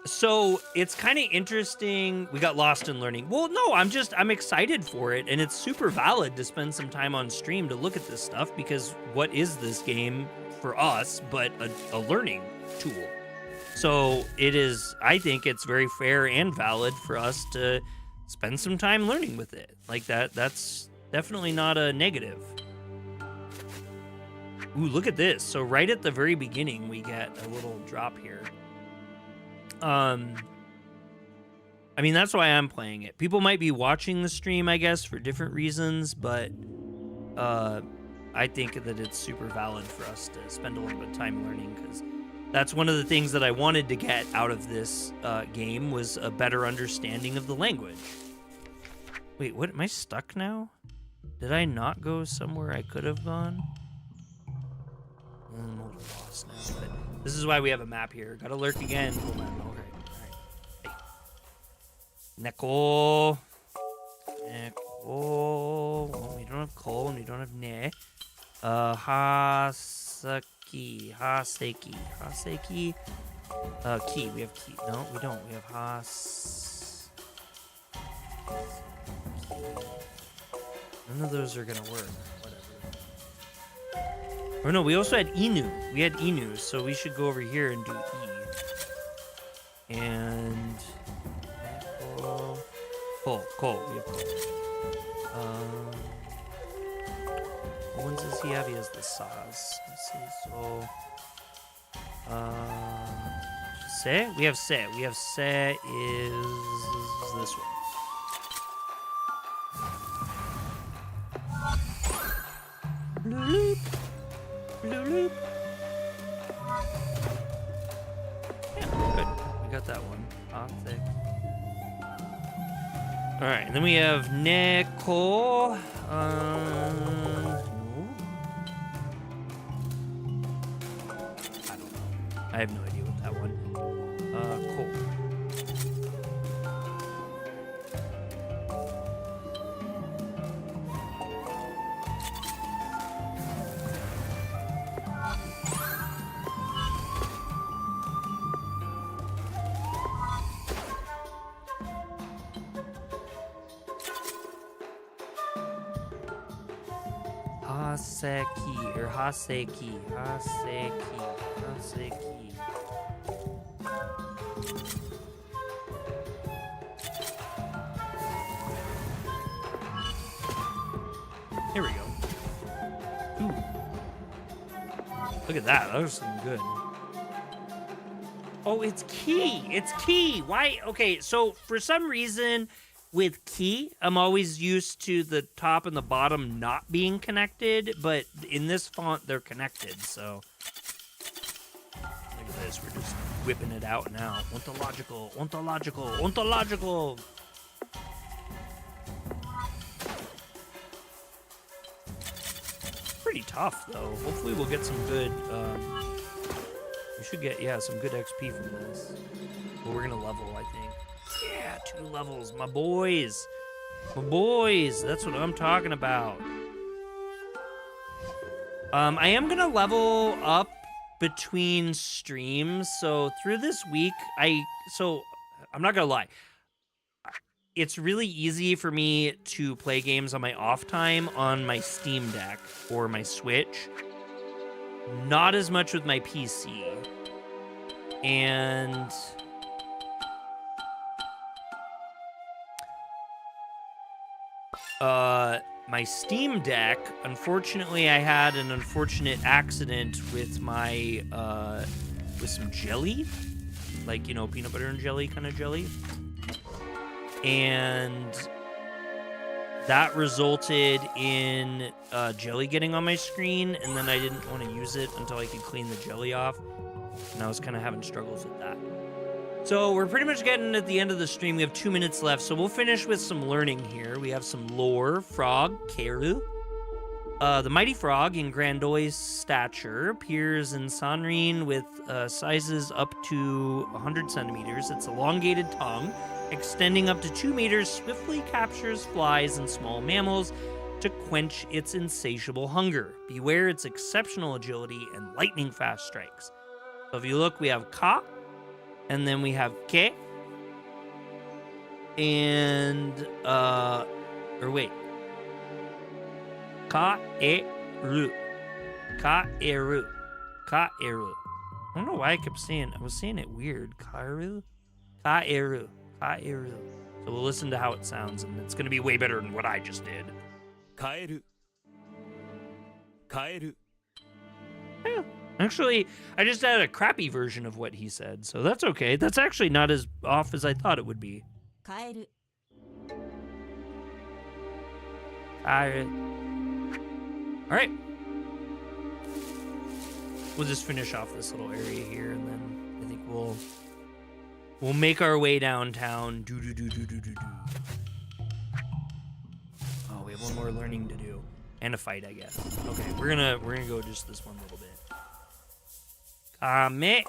So it's kind of interesting. We got lost in learning. Well, no, I'm excited for it. And it's super valid to spend some time on stream to look at this stuff because what is this game for us but a learning tool? So it is, I think it's very fair and valid for us to spend some time learning with it. Like that's definitely not a negative. Ooh, look at this. So right at the very beginning, we get a little drop here. I mean, that's why I'm playing it. People might be watching the stream, I guess, for different reasons, but I think that it's super valid for us to spend a little bit of time learning because that's one of the things that I wanted to get out of this game was a better understanding of the language. Wait, what? Am I stuck now? Did I not go somewhere I could have gone? I'm a little lost now, but this is why we have a map here. Gotta lurk again. Oh, man. All right. Hey. Neko. Oh, we don't have coal and we don't have ne. Haseki. Key. We have key. No, we don't. We have None of those are gonna work. Whatever. Or no, we also had Inu. We had Inu, so we should go over here and do E. And coal. We have coal. What ones does he have? He has the saws. Let's see. So, se. We have se. We have se is this one. Bloop. Bloop. Yeah, good. We got that one. Thick. All right, and then we have Neko. I have no idea what that one. Coal. Haseki or Haseki. Here we go. Ooh. Look at that. That was some good. Oh, it's key. It's key. Why? Okay, so for some reason with key, I'm always used to the top and the bottom not being connected, but in this font, they're connected, so. Look at this. We're just whipping it out now. Ontological, ontological, ontological. Pretty tough, though. Hopefully we'll get some good, we should get, yeah, some good XP from this. But we're gonna level, I think. Yeah, 2 levels, my boys. My boys, that's what I'm talking about. I am gonna level up between streams. So through this week, I'm not gonna lie. It's really easy for me to play games on my off time on my Steam Deck or my Switch. Not as much with my PC. And my Steam Deck, unfortunately, I had an unfortunate accident with my with some jelly, like, you know, peanut butter and jelly kind of jelly. And that resulted in jelly getting on my screen, and then I didn't want to use it until I could clean the jelly off, and I was kind of having struggles with that. So we're pretty much getting at the end of the stream. We have 2 minutes left, so we'll finish with some learning here. We have some lore. Frog, Keru. The mighty frog in Grandoy's stature appears in Sanrin with sizes up to 100 centimeters. Its elongated tongue, extending up to 2 meters, swiftly captures flies and small mammals to quench its insatiable hunger. Beware its exceptional agility and lightning-fast strikes. So if you look, we have Ka, and then we have Ke, and, Ka-e-ru. Ka-e-ru. Ka-e-ru. I don't know why I kept saying, I was saying it weird. Ka-e-ru? Ka-e-ru. Ka-e-ru. So we'll listen to how it sounds, and it's going to be way better than what I just did. Kaeru. Kaeru. Yeah. Actually, I just had a crappy version of what he said, so that's okay. That's actually not as off as I thought it would be. カエル All right. We'll just finish off this little area here, and then I think we'll make our way downtown. Do. Oh, we have one more learning to do, and a fight, I guess. Okay, we're gonna go just this one little bit. Kame.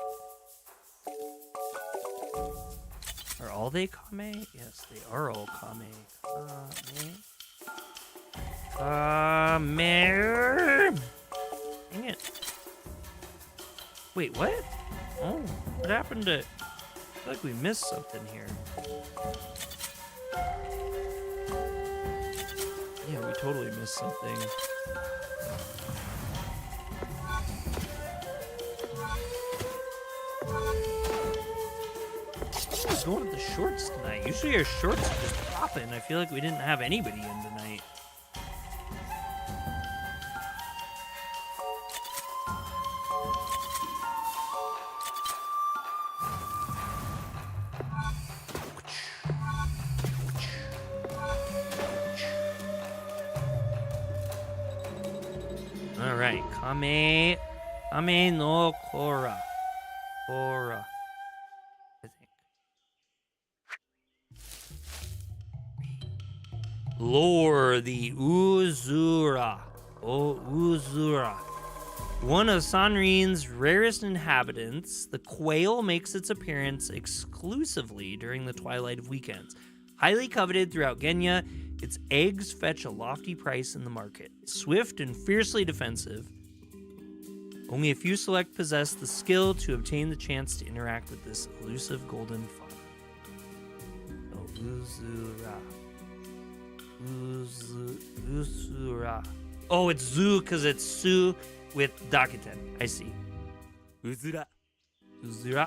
Are all they Kame? Yes, they are all Kame. Kame. Dang it. Wait, what? Oh, what happened to... I feel like we missed something here. Yeah, we totally missed something. Who's going with the shorts tonight? Usually our shorts are just popping. I feel like we didn't have anybody in tonight. All right, Kame no Kora. Kora. I think. Lore, the Uzura. Oh, Uzura. One of Sanrin's rarest inhabitants, the quail makes its appearance exclusively during the twilight of weekends. Highly coveted throughout Genya, its eggs fetch a lofty price in the market. Swift and fiercely defensive, only a few select possess the skill to obtain the chance to interact with this elusive golden fauna. So, Uzura. Oh, it's Zu because it's Su with Dakuten. I see. うずら Uzura.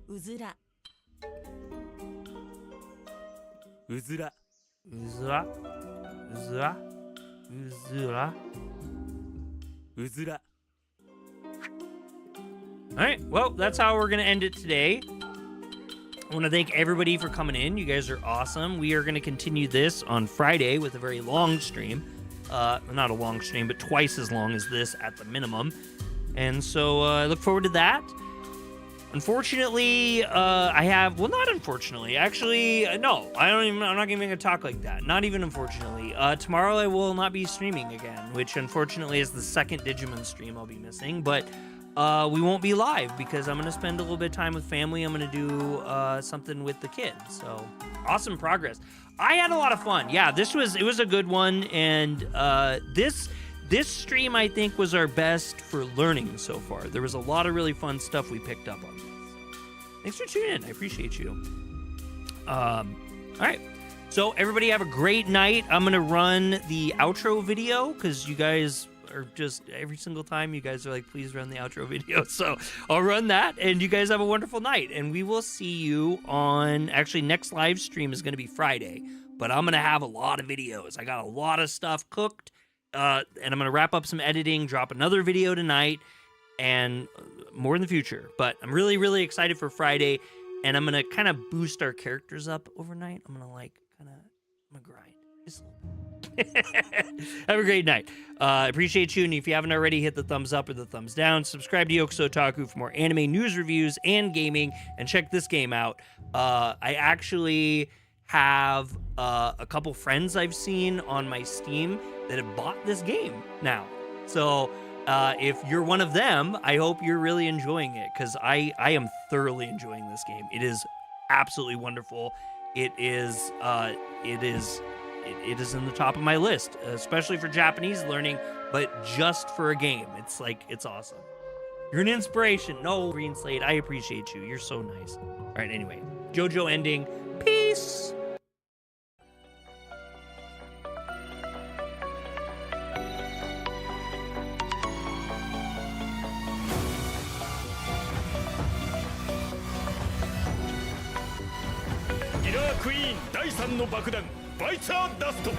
うずら、うずら Uzura. Uzura. Uzura. うずら All right. Well, that's how we're going to end it today. I want to thank everybody for coming in. You guys are awesome. We are going to continue this on Friday with a very long stream. Not a long stream, but twice as long as this at the minimum. And so I look forward to that. Unfortunately, not unfortunately. Actually, no. I'm not even going to talk like that. Not even unfortunately. Tomorrow I will not be streaming again, which unfortunately is the second Digimon stream I'll be missing. But we won't be live because I'm going to spend a little bit of time with family. I'm going to do something with the kids. So awesome progress. I had a lot of fun. Yeah, it was a good one. And this stream, I think, was our best for learning so far. There was a lot of really fun stuff we picked up on. Thanks for tuning in. I appreciate you. All right. So everybody have a great night. I'm going to run the outro video because you guys are just, every single time you guys are like, please run the outro video. So I'll run that and you guys have a wonderful night. And we will see you on, actually next live stream is going to be Friday, but I'm going to have a lot of videos. I got a lot of stuff cooked. And I'm going to wrap up some editing, drop another video tonight, and more in the future. But I'm really, really excited for Friday, and I'm going to kind of boost our characters up overnight. I'm going to grind just a little bit. Have a great night. I appreciate you, and if you haven't already, hit the thumbs up or the thumbs down. Subscribe to Yokuso Otaku for more anime news reviews and gaming, and check this game out. I actually have a couple friends I've seen on my Steam that have bought this game now. So if you're one of them, I hope you're really enjoying it because I am thoroughly enjoying this game. It is absolutely wonderful. It is in the top of my list, especially for Japanese learning, but just for a game. It's awesome. You're an inspiration. No, Green Slate, I appreciate you. You're so nice. All right, anyway, JoJo ending. Peace.キラークイーン第3の爆弾バイツァーダスト